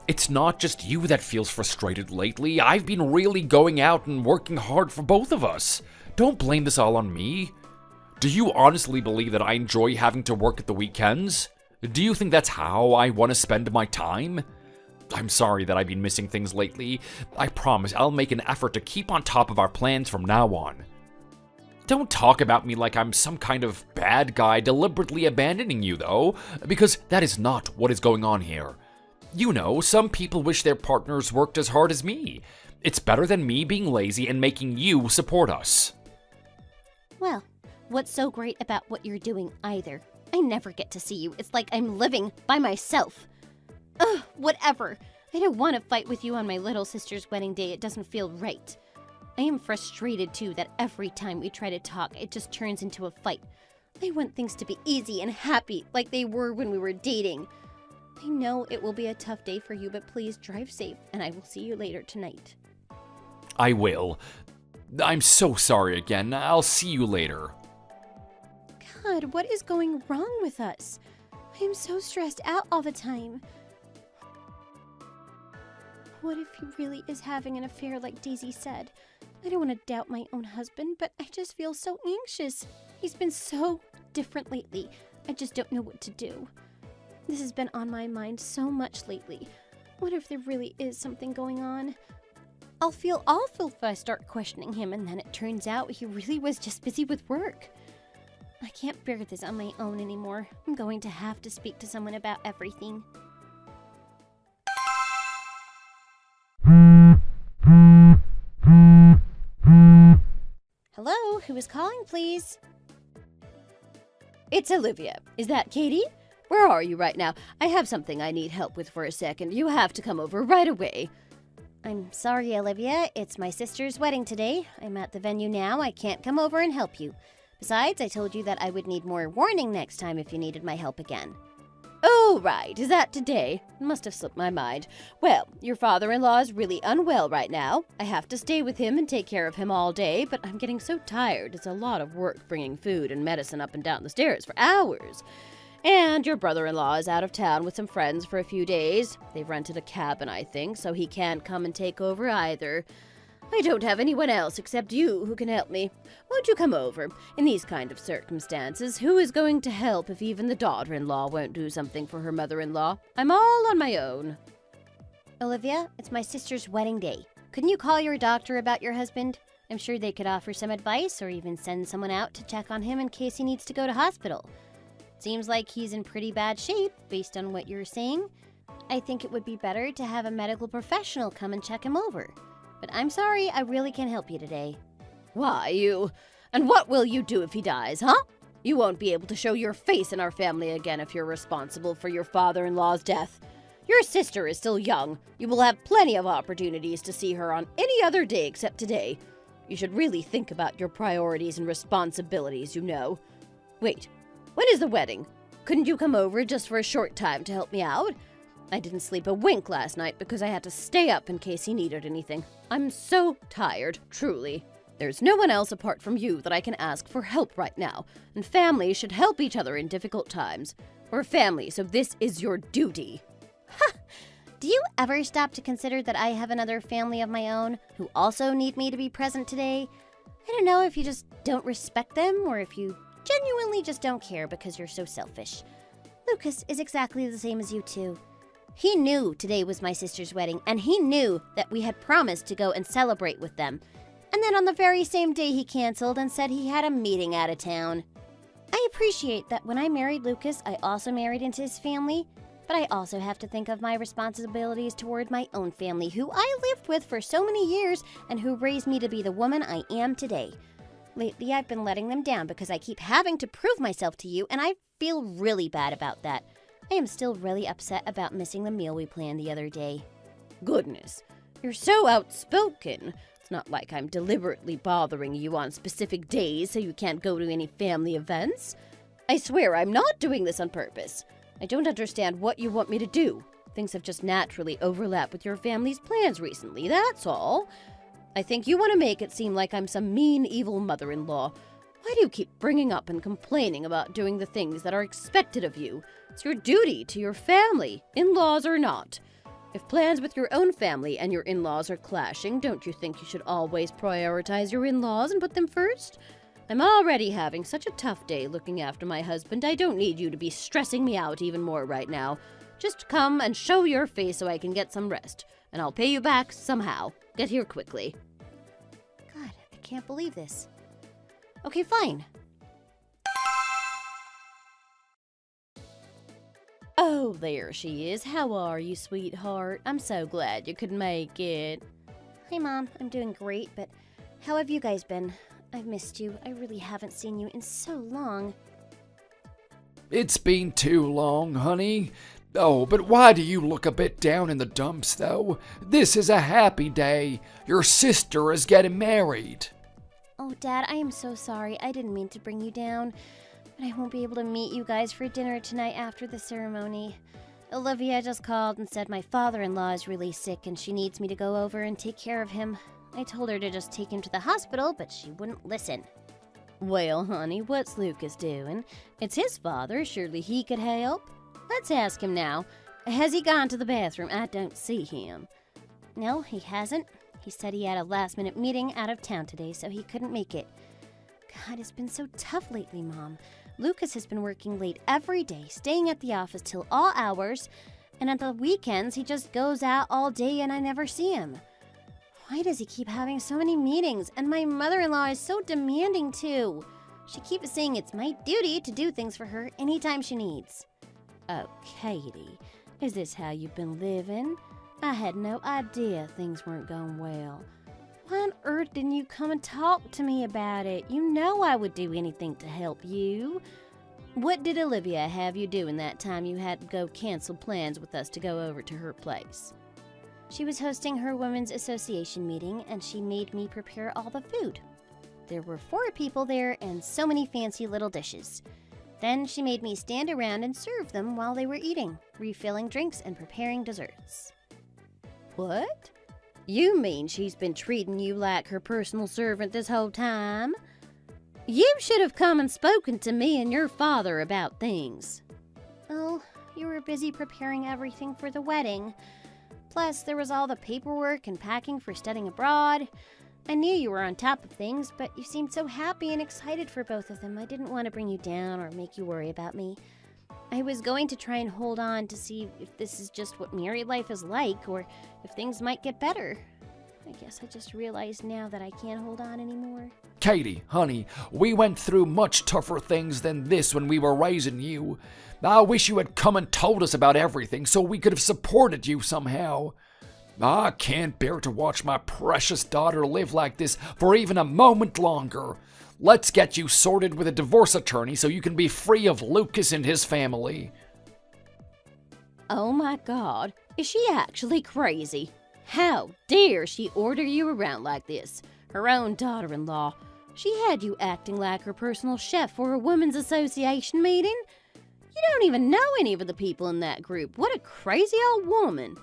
It's not just you that feels frustrated lately. I've been really going out and working hard for both of us. Don't blame this all on me. Do you honestly believe that I enjoy having to work at the weekends? Do you think that's how I want to spend my time? I'm sorry that I've been missing things lately. I promise I'll make an effort to keep on top of our plans from now on. Don't talk about me like I'm some kind of bad guy deliberately abandoning you, though, because that is not what is going on here. You know, some people wish their partners worked as hard as me. It's better than me being lazy and making you support us. Well, what's so great about what you're doing either? I never get to see you. It's like I'm living by myself. Ugh, whatever. I don't want to fight with you on my little sister's wedding day. It doesn't feel right. I am frustrated too that every time we try to talk, it just turns into a fight. I want things to be easy and happy like they were when we were dating. I know it will be a tough day for you, but please drive safe, and I will see you later tonight. I will. I'm so sorry again. I'll see you later. God, what is going wrong with us? I am so stressed out all the time. What if he really is having an affair like Daisy said? I don't want to doubt my own husband, but I just feel so anxious. He's been so different lately. I just don't know what to do. This has been on my mind so much lately. What if there really is something going on? I'll feel awful if I start questioning him and then it turns out he really was just busy with work. I can't bear this on my own anymore. I'm going to have to speak to someone about everything. Hello, who is calling, please? It's Olivia. Is that Katie? Where are you right now? I have something I need help with for a second. You have to come over right away. I'm sorry, Olivia. It's my sister's wedding today. I'm at the venue now. I can't come over and help you. Besides, I told you that I would need more warning next time if you needed my help again. Oh, right. Is that today? Must have slipped my mind. Well, your father-in-law is really unwell right now. I have to stay with him and take care of him all day, but I'm getting so tired. It's a lot of work bringing food and medicine up and down the stairs for hours. And your brother-in-law is out of town with some friends for a few days. They've rented a cabin, I think, so he can't come and take over either. I don't have anyone else except you who can help me. Won't you come over? In these kind of circumstances, who is going to help if even the daughter-in-law won't do something for her mother-in-law? I'm all on my own. Olivia, it's my sister's wedding day. Couldn't you call your doctor about your husband? I'm sure they could offer some advice or even send someone out to check on him in case he needs to go to hospital. Seems like he's in pretty bad shape, based on what you're saying. I think it would be better to have a medical professional come and check him over. But I'm sorry, I really can't help you today. Why, you? And what will you do if he dies, huh? You won't be able to show your face in our family again if you're responsible for your father-in-law's death. Your sister is still young. You will have plenty of opportunities to see her on any other day except today. You should really think about your priorities and responsibilities, you know. Wait, when is the wedding? Couldn't you come over just for a short time to help me out? I didn't sleep a wink last night because I had to stay up in case he needed anything. I'm so tired, truly. There's no one else apart from you that I can ask for help right now, and families should help each other in difficult times. We're family, so this is your duty. Ha! Do you ever stop to consider that I have another family of my own who also need me to be present today? I don't know if you just don't respect them or if you genuinely just don't care because you're so selfish. Lucas is exactly the same as you two. He knew today was my sister's wedding, and he knew that we had promised to go and celebrate with them. And then on the very same day he canceled and said he had a meeting out of town. I appreciate that when I married Lucas, I also married into his family, but I also have to think of my responsibilities toward my own family, who I lived with for so many years and who raised me to be the woman I am today. Lately, I've been letting them down because I keep having to prove myself to you, and I feel really bad about that. I am still really upset about missing the meal we planned the other day. Goodness, you're so outspoken. It's not like I'm deliberately bothering you on specific days so you can't go to any family events. I swear I'm not doing this on purpose. I don't understand what you want me to do. Things have just naturally overlapped with your family's plans recently, that's all. I think you want to make it seem like I'm some mean, evil mother-in-law. Why do you keep bringing up and complaining about doing the things that are expected of you? It's your duty to your family, in-laws or not. If plans with your own family and your in-laws are clashing, don't you think you should always prioritize your in-laws and put them first? I'm already having such a tough day looking after my husband. I don't need you to be stressing me out even more right now. Just come and show your face so I can get some rest, and I'll pay you back somehow. Get here quickly. God, I can't believe this. Okay, fine. Oh, there she is. How are you, sweetheart? I'm so glad you could make it. Hi, Mom. I'm doing great, but how have you guys been? I've missed you. I really haven't seen you in so long. It's been too long, honey. Oh, but why do you look a bit down in the dumps, though? This is a happy day. Your sister is getting married. Oh, Dad, I am so sorry. I didn't mean to bring you down, but I won't be able to meet you guys for dinner tonight after the ceremony. Olivia just called and said my father-in-law is really sick and she needs me to go over and take care of him. I told her to just take him to the hospital, but she wouldn't listen. Well, honey, what's Lucas doing? It's his father. Surely he could help. Let's ask him now. Has he gone to the bathroom? I don't see him. No, he hasn't. He said he had a last-minute meeting out of town today, so he couldn't make it. God, it's been so tough lately, Mom. Lucas has been working late every day, staying at the office till all hours, and at the weekends he just goes out all day and I never see him. Why does he keep having so many meetings? And my mother-in-law is so demanding, too. She keeps saying it's my duty to do things for her anytime she needs. Oh, Katie, is this how you've been living? I had no idea things weren't going well. Why on earth didn't you come and talk to me about it? You know I would do anything to help you. What did Olivia have you doing that time you had to go cancel plans with us to go over to her place? She was hosting her Women's Association meeting, and she made me prepare all the food. There were 4 people there and so many fancy little dishes. Then she made me stand around and serve them while they were eating, refilling drinks and preparing desserts. What? You mean she's been treating you like her personal servant this whole time? You should have come and spoken to me and your father about things. Oh, you were busy preparing everything for the wedding. Plus, there was all the paperwork and packing for studying abroad. I knew you were on top of things, but you seemed so happy and excited for both of them. I didn't want to bring you down or make you worry about me. I was going to try and hold on to see if this is just what married life is like, or if things might get better. I guess I just realized now that I can't hold on anymore. Katie, honey, we went through much tougher things than this when we were raising you. I wish you had come and told us about everything so we could have supported you somehow. I can't bear to watch my precious daughter live like this for even a moment longer. Let's get you sorted with a divorce attorney so you can be free of Lucas and his family. Oh my God, is she actually crazy? How dare she order you around like this? her own daughter-in-law. She had you acting like her personal chef for a women's association meeting. You don't even know any of the people in that group. What a crazy old woman.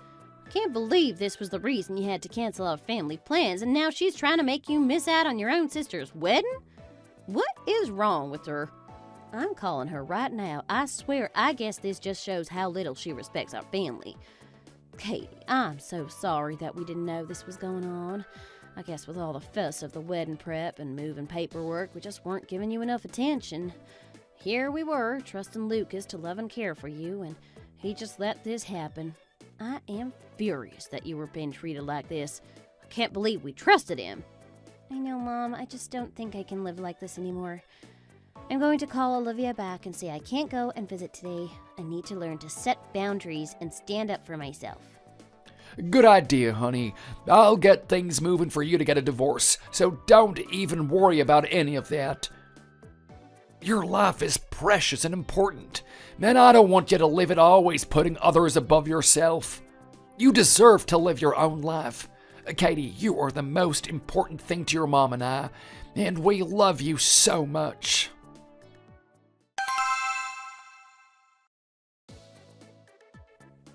Can't believe this was the reason you had to cancel our family plans, and now she's trying to make you miss out on your own sister's wedding? What is wrong with her? I'm calling her right now. I swear, I guess this just shows how little she respects our family. Katie, I'm so sorry that we didn't know this was going on. I guess with all the fuss of the wedding prep and moving paperwork, we just weren't giving you enough attention. Here we were, trusting Lucas to love and care for you, and he just let this happen. I am furious that you were being treated like this. I can't believe we trusted him. I know, Mom. I just don't think I can live like this anymore. I'm going to call Olivia back and say I can't go and visit today. I need to learn to set boundaries and stand up for myself. Good idea, honey. I'll get things moving for you to get a divorce, so don't even worry about any of that. Your life is precious and important, and I don't want you to live it always putting others above yourself. You deserve to live your own life. Katie, you are the most important thing to your mom and I, and we love you so much.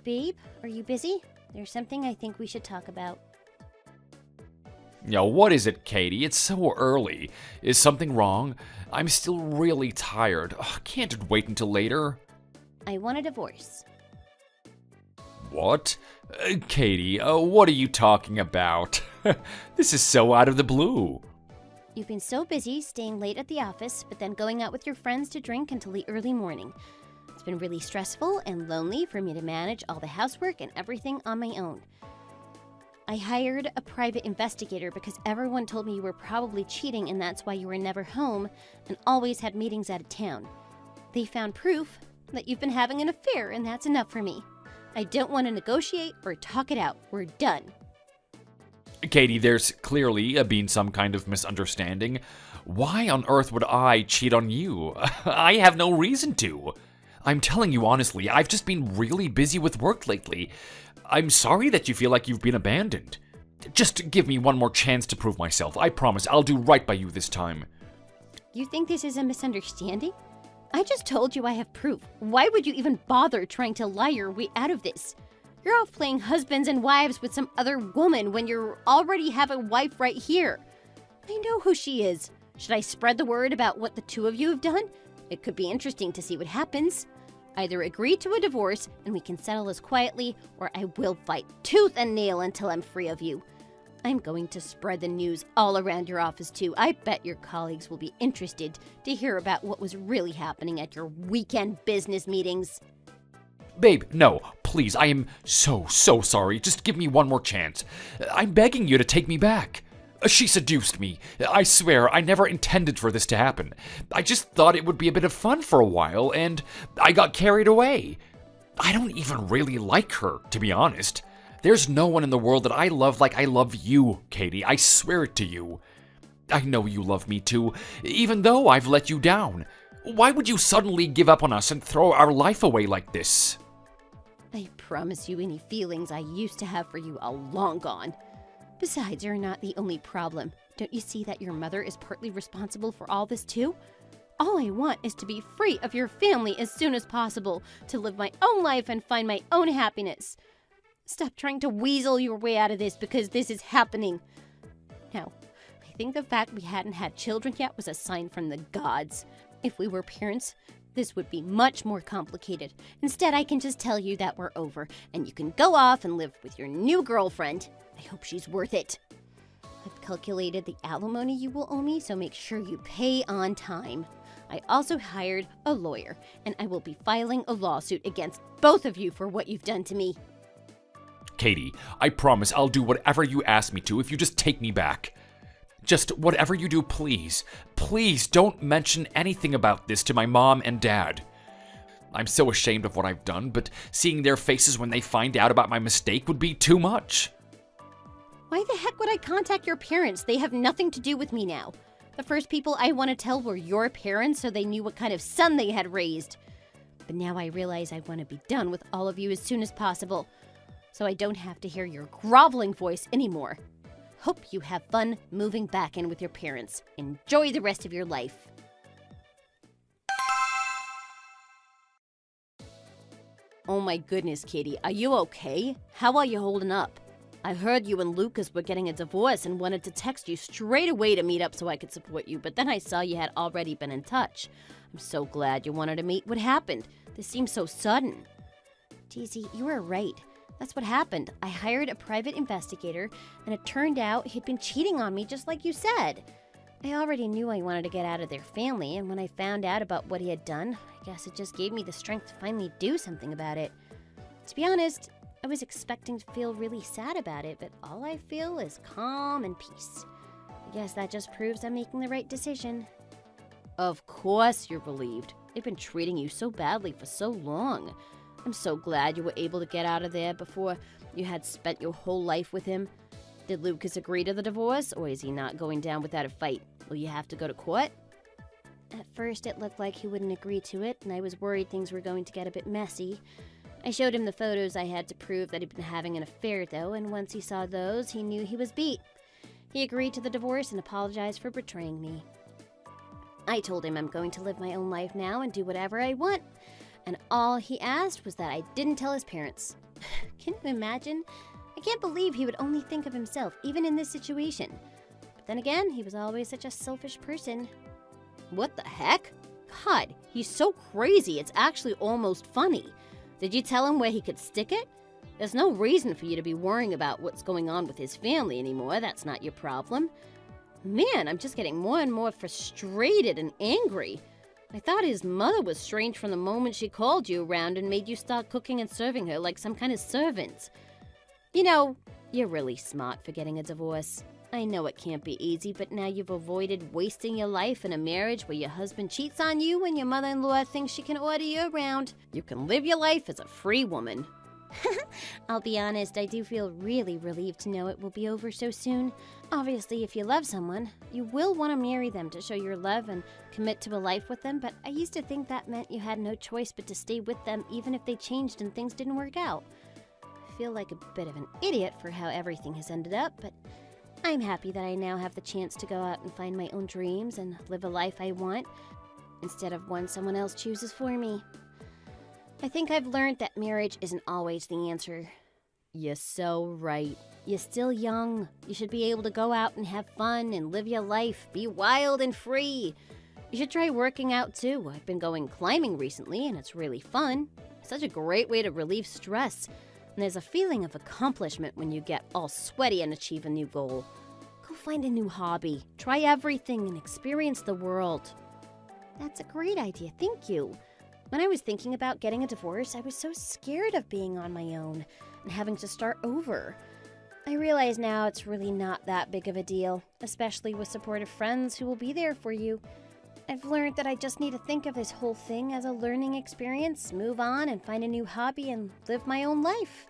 Babe, are you busy? There's something I think we should talk about. What is it, Katie? It's so early. Is something wrong? I'm still really tired. Can't it wait until later? I want a divorce. What? Katie, what are you talking about? This is so out of the blue. You've been so busy staying late at the office, but then going out with your friends to drink until the early morning. It's been really stressful and lonely for me to manage all the housework and everything on my own. I hired a private investigator because everyone told me you were probably cheating and that's why you were never home and always had meetings out of town. They found proof that you've been having an affair and that's enough for me. I don't want to negotiate or talk it out. We're done. Katie, there's clearly been some kind of misunderstanding. Why on earth would I cheat on you? I have no reason to. I'm telling you honestly, I've just been really busy with work lately. I'm sorry that you feel like you've been abandoned. Just give me one more chance to prove myself. I promise I'll do right by you this time. You think this is a misunderstanding? I just told you I have proof. Why would you even bother trying to lie your way out of this? You're off playing husbands and wives with some other woman when you already have a wife right here. I know who she is. Should I spread the word about what the two of you have done? It could be interesting to see what happens. Either agree to a divorce and we can settle this quietly, or I will fight tooth and nail until I'm free of you. I'm going to spread the news all around your office too. I bet your colleagues will be interested to hear about what was really happening at your weekend business meetings. Babe, no, please, I am so sorry. Just give me one more chance. I'm begging you to take me back. She seduced me. I swear, I never intended for this to happen. I just thought it would be a bit of fun for a while, and I got carried away. I don't even really like her, to be honest. There's no one in the world that I love like I love you, Katie. I swear it to you. I know you love me too, even though I've let you down. Why would you suddenly give up on us and throw our life away like this? I promise you any feelings I used to have for you are long gone. Besides, you're not the only problem. Don't you see that your mother is partly responsible for all this too? All I want is to be free of your family as soon as possible, to live my own life and find my own happiness. Stop trying to weasel your way out of this because this is happening. Now, I think the fact we hadn't had children yet was a sign from the gods. If we were parents, this would be much more complicated. Instead, I can just tell you that we're over, and you can go off and live with your new girlfriend. I hope she's worth it. I've calculated the alimony you will owe me, so make sure you pay on time. I also hired a lawyer, and I will be filing a lawsuit against both of you for what you've done to me. Katie, I promise I'll do whatever you ask me to if you just take me back. Just whatever you do, please. Please don't mention anything about this to my mom and dad. I'm so ashamed of what I've done, but seeing their faces when they find out about my mistake would be too much. Why the heck would I contact your parents? They have nothing to do with me now. The first people I want to tell were your parents so they knew what kind of son they had raised. But now I realize I want to be done with all of you as soon as possible, so I don't have to hear your groveling voice anymore. Hope you have fun moving back in with your parents. Enjoy the rest of your life. Oh my goodness, Katie, are you okay? How are you holding up? I heard you and Lucas were getting a divorce and wanted to text you straight away to meet up so I could support you, but then I saw you had already been in touch. I'm so glad you wanted to meet. What happened? This seems so sudden. Daisy, you were right. That's what happened. I hired a private investigator, and it turned out he'd been cheating on me just like you said. I already knew I wanted to get out of their family, and when I found out about what he had done, I guess it just gave me the strength to finally do something about it. To be honest, I was expecting to feel really sad about it, but all I feel is calm and peace. I guess that just proves I'm making the right decision. Of course you're relieved. They've been treating you so badly for so long. I'm so glad you were able to get out of there before you had spent your whole life with him. Did Lucas agree to the divorce, or is he not going down without a fight? Will you have to go to court? At first, it looked like he wouldn't agree to it, and I was worried things were going to get a bit messy. I showed him the photos I had to prove that he'd been having an affair, though, and once he saw those, he knew he was beat. He agreed to the divorce and apologized for betraying me. I told him I'm going to live my own life now and do whatever I want, and all he asked was that I didn't tell his parents. Can you imagine? I can't believe he would only think of himself, even in this situation. But then again, he was always such a selfish person. What the heck? God, he's so crazy, it's actually almost funny. Did you tell him where he could stick it? There's no reason for you to be worrying about what's going on with his family anymore. That's not your problem. Man, I'm just getting more and more frustrated and angry. I thought his mother was strange from the moment she called you around and made you start cooking and serving her like some kind of servant. You know, you're really smart for getting a divorce. I know it can't be easy, but now you've avoided wasting your life in a marriage where your husband cheats on you and your mother-in-law thinks she can order you around. You can live your life as a free woman. I'll be honest, I do feel really relieved to know it will be over so soon. Obviously, if you love someone, you will want to marry them to show your love and commit to a life with them, but I used to think that meant you had no choice but to stay with them even if they changed and things didn't work out. I feel like a bit of an idiot for how everything has ended up, but I'm happy that I now have the chance to go out and find my own dreams and live a life I want, instead of one someone else chooses for me. I think I've learned that marriage isn't always the answer. You're so right. You're still young. You should be able to go out and have fun and live your life. Be wild and free. You should try working out too. I've been going climbing recently and it's really fun. Such a great way to relieve stress. And there's a feeling of accomplishment when you get all sweaty and achieve a new goal. Go find a new hobby. Try everything and experience the world. That's a great idea, thank you. When I was thinking about getting a divorce, I was so scared of being on my own and having to start over. I realize now it's really not that big of a deal, especially with supportive friends who will be there for you. I've learned that I just need to think of this whole thing as a learning experience, move on and find a new hobby and live my own life.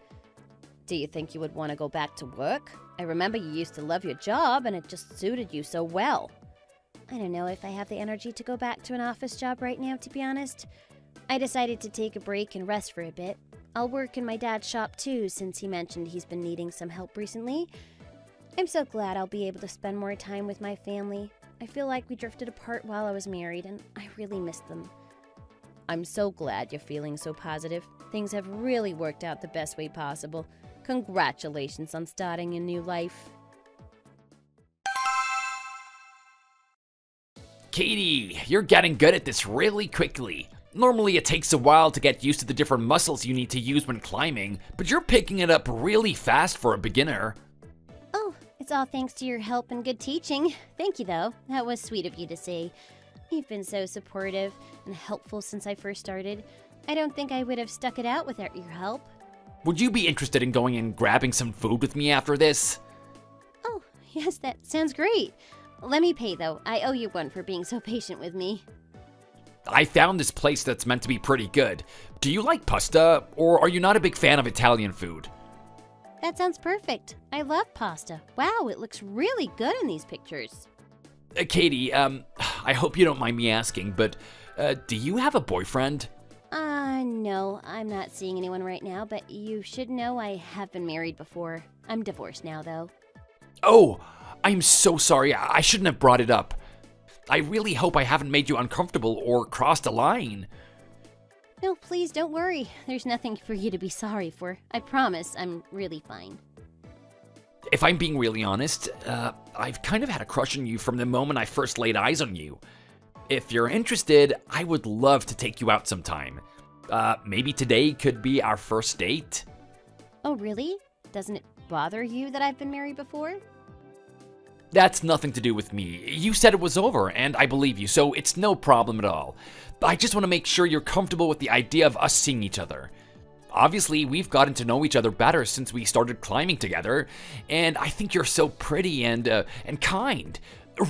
Do you think you would want to go back to work? I remember you used to love your job and it just suited you so well. I don't know if I have the energy to go back to an office job right now, to be honest. I decided to take a break and rest for a bit. I'll work in my dad's shop too, since he mentioned he's been needing some help recently. I'm so glad I'll be able to spend more time with my family. I feel like we drifted apart while I was married, and I really miss them. I'm so glad you're feeling so positive. Things have really worked out the best way possible. Congratulations on starting a new life. Katie, you're getting good at this really quickly. Normally it takes a while to get used to the different muscles you need to use when climbing, but you're picking it up really fast for a beginner. Oh, it's all thanks to your help and good teaching. Thank you, though. That was sweet of you to say. You've been so supportive and helpful since I first started. I don't think I would have stuck it out without your help. Would you be interested in going and grabbing some food with me after this? Oh, yes, that sounds great. Let me pay, though. I owe you one for being so patient with me. I found this place that's meant to be pretty good. Do you like pasta, or are you not a big fan of Italian food? That sounds perfect. I love pasta. Wow, it looks really good in these pictures. Katie, I hope you don't mind me asking, but do you have a boyfriend? No, I'm not seeing anyone right now, but you should know I have been married before. I'm divorced now, though. Oh, I'm so sorry. I shouldn't have brought it up. I really hope I haven't made you uncomfortable or crossed a line. No, please don't worry. There's nothing for you to be sorry for. I promise I'm really fine. If I'm being really honest, I've kind of had a crush on you from the moment I first laid eyes on you. If you're interested, I would love to take you out sometime. Maybe today could be our first date. Oh, really? Doesn't it bother you that I've been married before? That's nothing to do with me. You said it was over, and I believe you, so it's no problem at all. I just want to make sure you're comfortable with the idea of us seeing each other. Obviously, we've gotten to know each other better since we started climbing together, and I think you're so pretty and kind.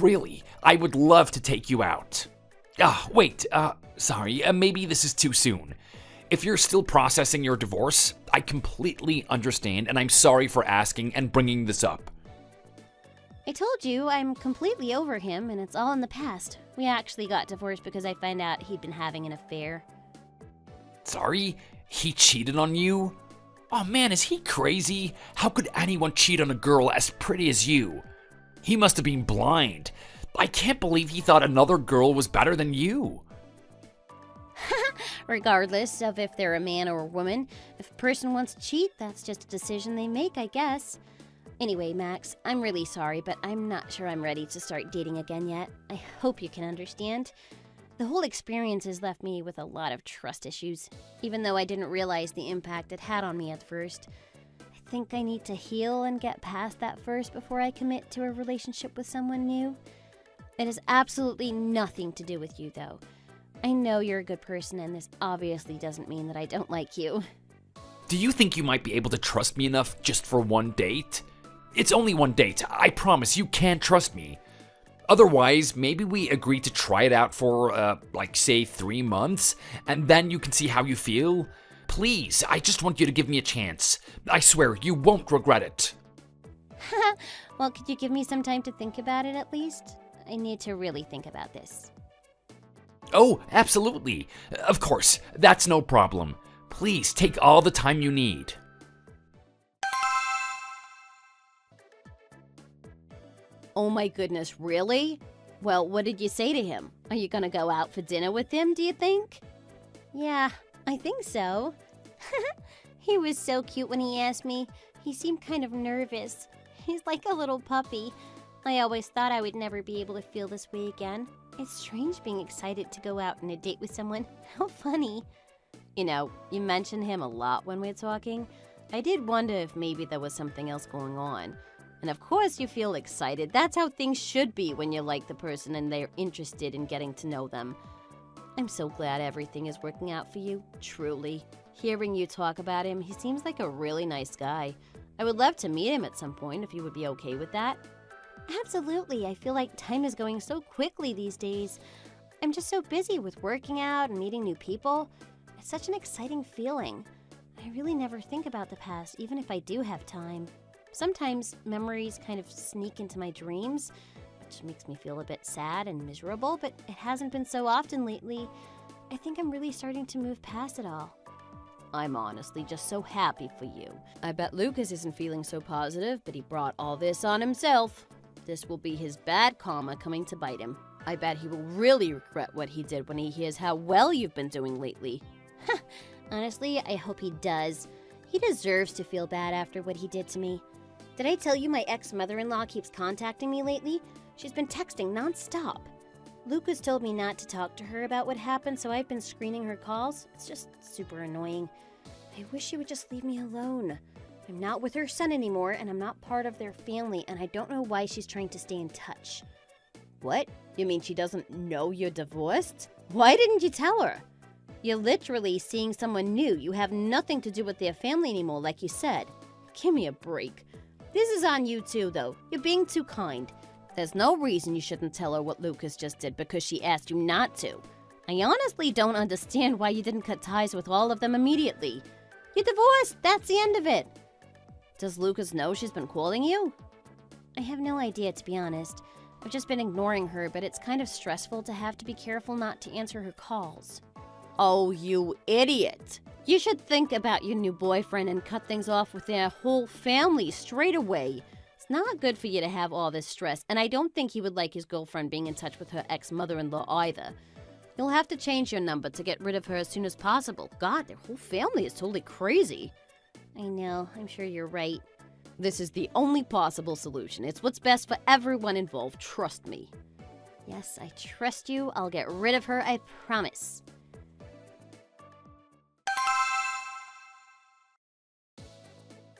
Really, I would love to take you out. Sorry, maybe this is too soon. If you're still processing your divorce, I completely understand, and I'm sorry for asking and bringing this up. I told you I'm completely over him and it's all in the past. We actually got divorced because I found out he'd been having an affair. Sorry? He cheated on you? Oh man, is he crazy? How could anyone cheat on a girl as pretty as you? He must have been blind. I can't believe he thought another girl was better than you. Regardless of if they're a man or a woman, if a person wants to cheat, that's just a decision they make, I guess. Anyway, Max, I'm really sorry, but I'm not sure I'm ready to start dating again yet. I hope you can understand. The whole experience has left me with a lot of trust issues, even though I didn't realize the impact it had on me at first. I think I need to heal and get past that first before I commit to a relationship with someone new. It has absolutely nothing to do with you, though. I know you're a good person, and this obviously doesn't mean that I don't like you. Do you think you might be able to trust me enough just for one date? It's only one date. I promise you can trust me. Otherwise, maybe we agree to try it out for, say 3 months, and then you can see how you feel. Please, I just want you to give me a chance. I swear, you won't regret it. Well, could you give me some time to think about it at least? I need to really think about this. Oh, absolutely. Of course, that's no problem. Please take all the time you need. Oh my goodness, really? Well, what did you say to him? Are you gonna go out for dinner with him, do you think? Yeah, I think so. He was so cute when he asked me. He seemed kind of nervous. He's like a little puppy. I always thought I would never be able to feel this way again. It's strange being excited to go out on a date with someone. How funny. You know, you mentioned him a lot when we're talking. I did wonder if maybe there was something else going on. And of course you feel excited. That's how things should be when you like the person and they're interested in getting to know them. I'm so glad everything is working out for you, truly. Hearing you talk about him, he seems like a really nice guy. I would love to meet him at some point if you would be okay with that. Absolutely. I feel like time is going so quickly these days. I'm just so busy with working out and meeting new people. It's such an exciting feeling. I really never think about the past, even if I do have time. Sometimes memories kind of sneak into my dreams, which makes me feel a bit sad and miserable, but it hasn't been so often lately. I think I'm really starting to move past it all. I'm honestly just so happy for you. I bet Lucas isn't feeling so positive, but he brought all this on himself. This will be his bad karma coming to bite him. I bet he will really regret what he did when he hears how well you've been doing lately. Honestly, I hope he does. He deserves to feel bad after what he did to me. Did I tell you my ex-mother-in-law keeps contacting me lately? She's been texting nonstop. Lucas told me not to talk to her about what happened, so I've been screening her calls. It's just super annoying. I wish she would just leave me alone. I'm not with her son anymore, and I'm not part of their family, and I don't know why she's trying to stay in touch. What? You mean she doesn't know you're divorced? Why didn't you tell her? You're literally seeing someone new. You have nothing to do with their family anymore, like you said. Give me a break. This is on you too, though. You're being too kind. There's no reason you shouldn't tell her what Lucas just did because she asked you not to. I honestly don't understand why you didn't cut ties with all of them immediately. You're divorced. That's the end of it. Does Lucas know she's been calling you? I have no idea, to be honest. I've just been ignoring her, but it's kind of stressful to have to be careful not to answer her calls. Oh, you idiot. You should think about your new boyfriend and cut things off with their whole family straight away. It's It's not good for you to have all this stress, and I don't think he would like his girlfriend being in touch with her ex-mother-in-law either. You'll have to change your number to get rid of her as soon as possible. God, their whole family is totally crazy. I know, I'm sure you're right. This is the only possible solution. It's what's best for everyone involved, trust me. Yes, I trust you. I'll get rid of her, I promise.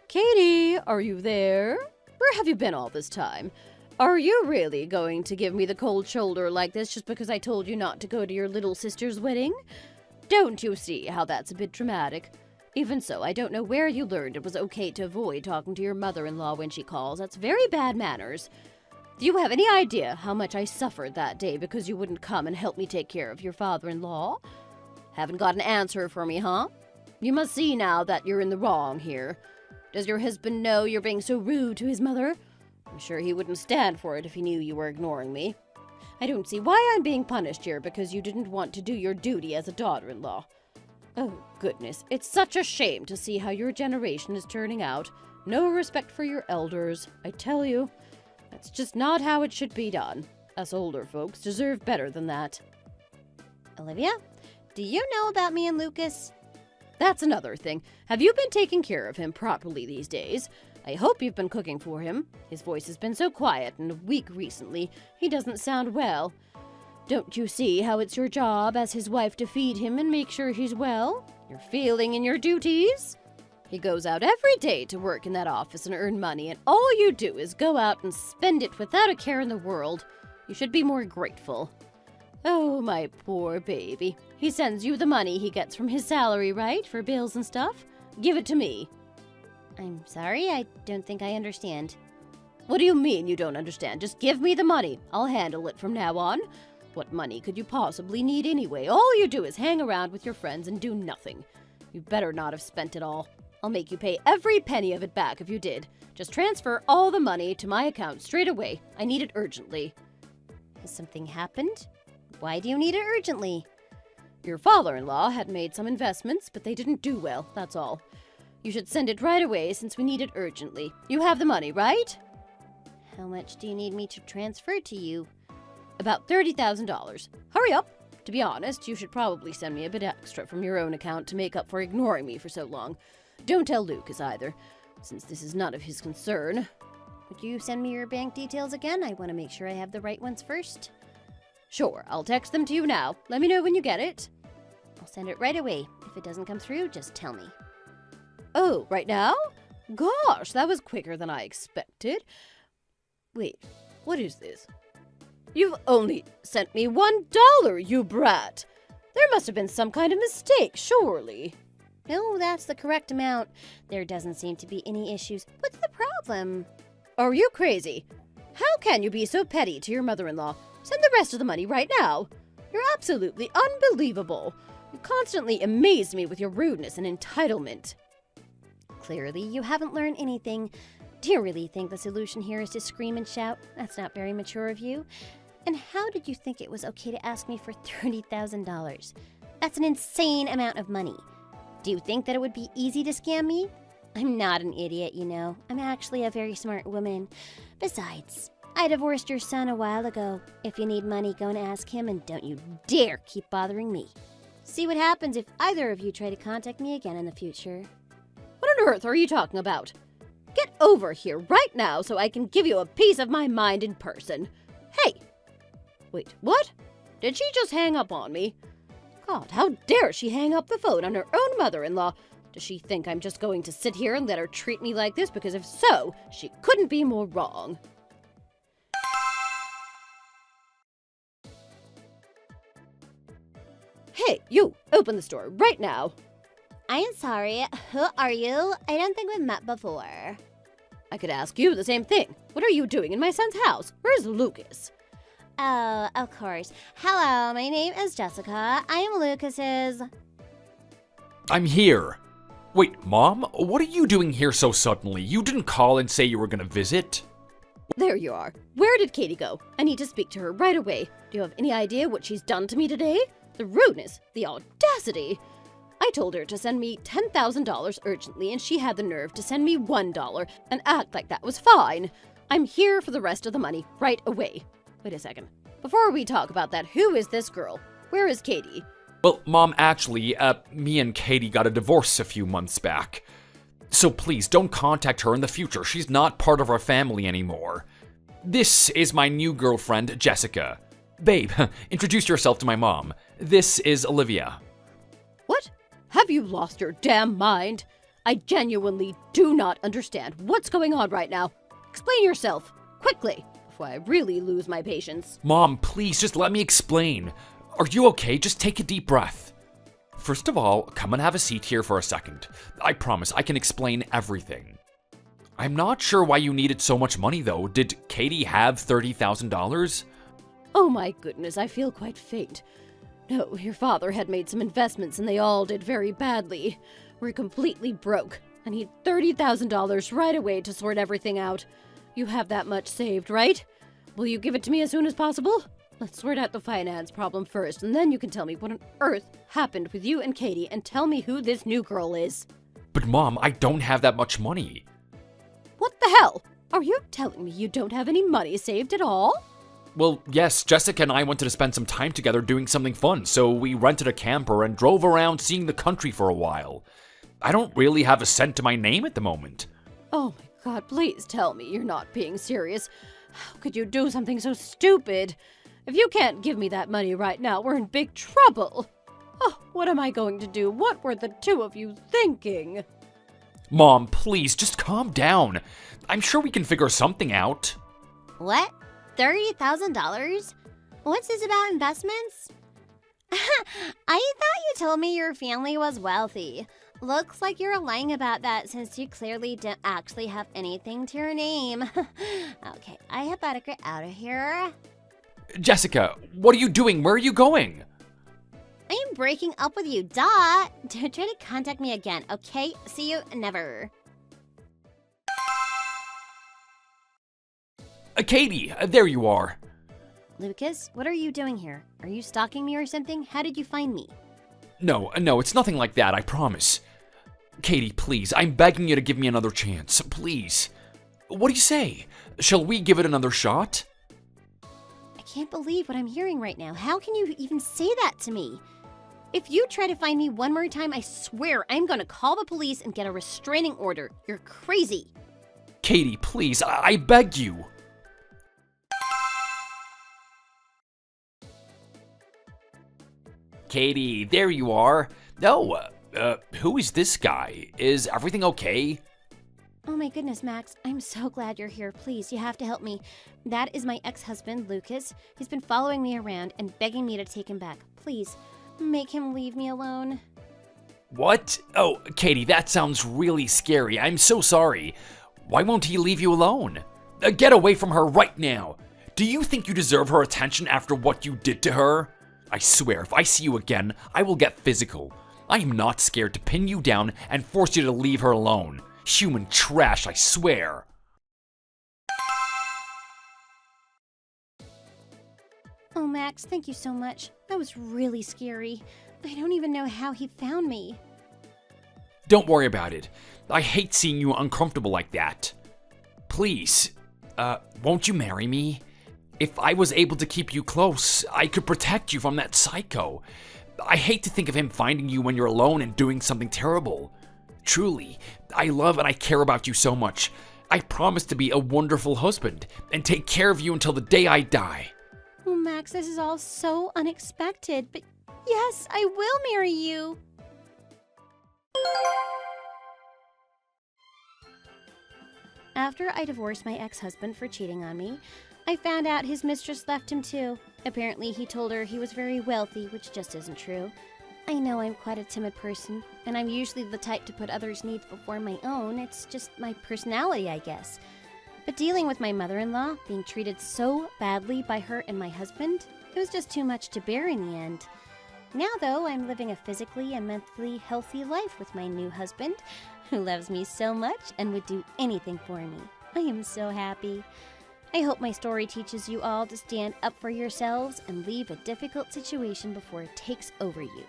Katie, are you there? Where have you been all this time? Are you really going to give me the cold shoulder like this just because I told you not to go to your little sister's wedding? Don't you see how that's a bit dramatic? Even so, I don't know where you learned it was okay to avoid talking to your mother-in-law when she calls. That's very bad manners. Do you have any idea how much I suffered that day because you wouldn't come and help me take care of your father-in-law? Haven't got an answer for me, huh? You must see now that you're in the wrong here. Does your husband know you're being so rude to his mother? I'm sure he wouldn't stand for it if he knew you were ignoring me. I don't see why I'm being punished here because you didn't want to do your duty as a daughter-in-law. Oh, goodness, it's such a shame to see how your generation is turning out. No respect for your elders, I tell you. That's just not how it should be done. Us older folks deserve better than that. Olivia, do you know about me and Lucas? That's another thing. Have you been taking care of him properly these days? I hope you've been cooking for him. His voice has been so quiet and weak recently. He doesn't sound well. Don't you see how it's your job as his wife to feed him and make sure he's well? You're failing in your duties. He goes out every day to work in that office and earn money, and all you do is go out and spend it without a care in the world. You should be more grateful. Oh, my poor baby. He sends you the money he gets from his salary, right? For bills and stuff? Give it to me. I'm sorry, I don't think I understand. What do you mean you don't understand? Just give me the money. I'll handle it from now on. What money could you possibly need anyway? All you do is hang around with your friends and do nothing. You better not have spent it all. I'll make you pay every penny of it back if you did. Just transfer all the money to my account straight away. I need it urgently. Has something happened? Why do you need it urgently? Your father-in-law had made some investments, but they didn't do well, that's all. You should send it right away since we need it urgently. You have the money, right? How much do you need me to transfer to you? About $30,000. Hurry up! To be honest, you should probably send me a bit extra from your own account to make up for ignoring me for so long. Don't tell Lucas either, since this is none of his concern. Would you send me your bank details again? I want to make sure I have the right ones first. Sure, I'll text them to you now. Let me know when you get it. I'll send it right away. If it doesn't come through, just tell me. Oh, right now? Gosh, that was quicker than I expected. Wait, what is this? You've only sent me $1, you brat! There must have been some kind of mistake, surely. No, that's the correct amount. There doesn't seem to be any issues. What's the problem? Are you crazy? How can you be so petty to your mother-in-law? Send the rest of the money right now. You're absolutely unbelievable. You constantly amaze me with your rudeness and entitlement. Clearly, you haven't learned anything. Do you really think the solution here is to scream and shout? That's not very mature of you. And how did you think it was okay to ask me for $30,000? That's an insane amount of money. Do you think that it would be easy to scam me? I'm not an idiot, you know. I'm actually a very smart woman. Besides, I divorced your son a while ago. If you need money, go and ask him, and don't you dare keep bothering me. See what happens if either of you try to contact me again in the future. What on earth are you talking about? Get over here right now so I can give you a piece of my mind in person. Hey! Wait, what? Did she just hang up on me? God, how dare she hang up the phone on her own mother-in-law? Does she think I'm just going to sit here and let her treat me like this? Because if so, she couldn't be more wrong. Hey, you! Open the store right now! I am sorry. Who are you? I don't think we've met before. I could ask you the same thing. What are you doing in my son's house? Where's Lucas? Oh, of course. Hello, my name is Jessica. I am Lucas's... I'm here. Wait, Mom? What are you doing here so suddenly? You didn't call and say you were gonna visit? There you are. Where did Katie go? I need to speak to her right away. Do you have any idea what she's done to me today? The rudeness, the audacity. I told her to send me $10,000 urgently, and she had the nerve to send me $1 and act like that was fine. I'm here for the rest of the money right away. Wait a second. Before we talk about that, who is this girl? Where is Katie? Well, Mom, actually, me and Katie got a divorce a few months back. So please, don't contact her in the future. She's not part of our family anymore. This is my new girlfriend, Jessica. Babe, introduce yourself to my mom. This is Olivia. What? Have you lost your damn mind? I genuinely do not understand what's going on right now. Explain yourself, quickly, before I really lose my patience. Mom, please, just let me explain. Are you okay? Just take a deep breath. First of all, come and have a seat here for a second. I promise I can explain everything. I'm not sure why you needed so much money, though. Did Katie have $30,000? Oh my goodness, I feel quite faint. No, your father had made some investments and they all did very badly. We're completely broke. I need $30,000 right away to sort everything out. You have that much saved, right? Will you give it to me as soon as possible? Let's sort out the finance problem first, and then you can tell me what on earth happened with you and Katie and tell me who this new girl is. But Mom, I don't have that much money. What the hell? Are you telling me you don't have any money saved at all? Well, yes, Jessica and I wanted to spend some time together doing something fun, so we rented a camper and drove around seeing the country for a while. I don't really have a cent to my name at the moment. Oh my god, please tell me you're not being serious. How could you do something so stupid? If you can't give me that money right now, we're in big trouble. Oh, what am I going to do? What were the two of you thinking? Mom, please, just calm down. I'm sure we can figure something out. What? $30,000? What's this about investments? I thought you told me your family was wealthy. Looks like you're lying about that since you clearly don't actually have anything to your name. Okay, I had better get out of here. Jessica, what are you doing? Where are you going? I am breaking up with you, duh! Don't try to contact me again, okay? See you never. Katie, there you are. Lucas, what are you doing here? Are you stalking me or something? How did you find me? No, it's nothing like that, I promise. Katie, please, I'm begging you to give me another chance, please. What do you say? Shall we give it another shot? I can't believe what I'm hearing right now. How can you even say that to me? If you try to find me one more time, I swear I'm gonna call the police and get a restraining order. You're crazy. Katie, please, I beg you. Katie, there you are. Oh, who is this guy? Is everything okay? Oh my goodness, Max. I'm so glad you're here. Please, you have to help me. That is my ex-husband, Lucas. He's been following me around and begging me to take him back. Please, make him leave me alone. What? Oh, Katie, that sounds really scary. I'm so sorry. Why won't he leave you alone? Get away from her right now. Do you think you deserve her attention after what you did to her? I swear, if I see you again, I will get physical. I am not scared to pin you down and force you to leave her alone. Human trash, I swear. Oh, Max, thank you so much. That was really scary. I don't even know how he found me. Don't worry about it. I hate seeing you uncomfortable like that. Please, won't you marry me? If I was able to keep you close, I could protect you from that psycho. I hate to think of him finding you when you're alone and doing something terrible. Truly, I love and I care about you so much. I promise to be a wonderful husband and take care of you until the day I die. Oh, Max, this is all so unexpected, but yes, I will marry you. After I divorced my ex-husband for cheating on me, I found out his mistress left him too. Apparently, he told her he was very wealthy, which just isn't true. I know I'm quite a timid person, and I'm usually the type to put others' needs before my own. It's just my personality, I guess. But dealing with my mother-in-law, being treated so badly by her and my husband, it was just too much to bear in the end. Now, though, I'm living a physically and mentally healthy life with my new husband, who loves me so much and would do anything for me. I am so happy. I hope my story teaches you all to stand up for yourselves and leave a difficult situation before it takes over you.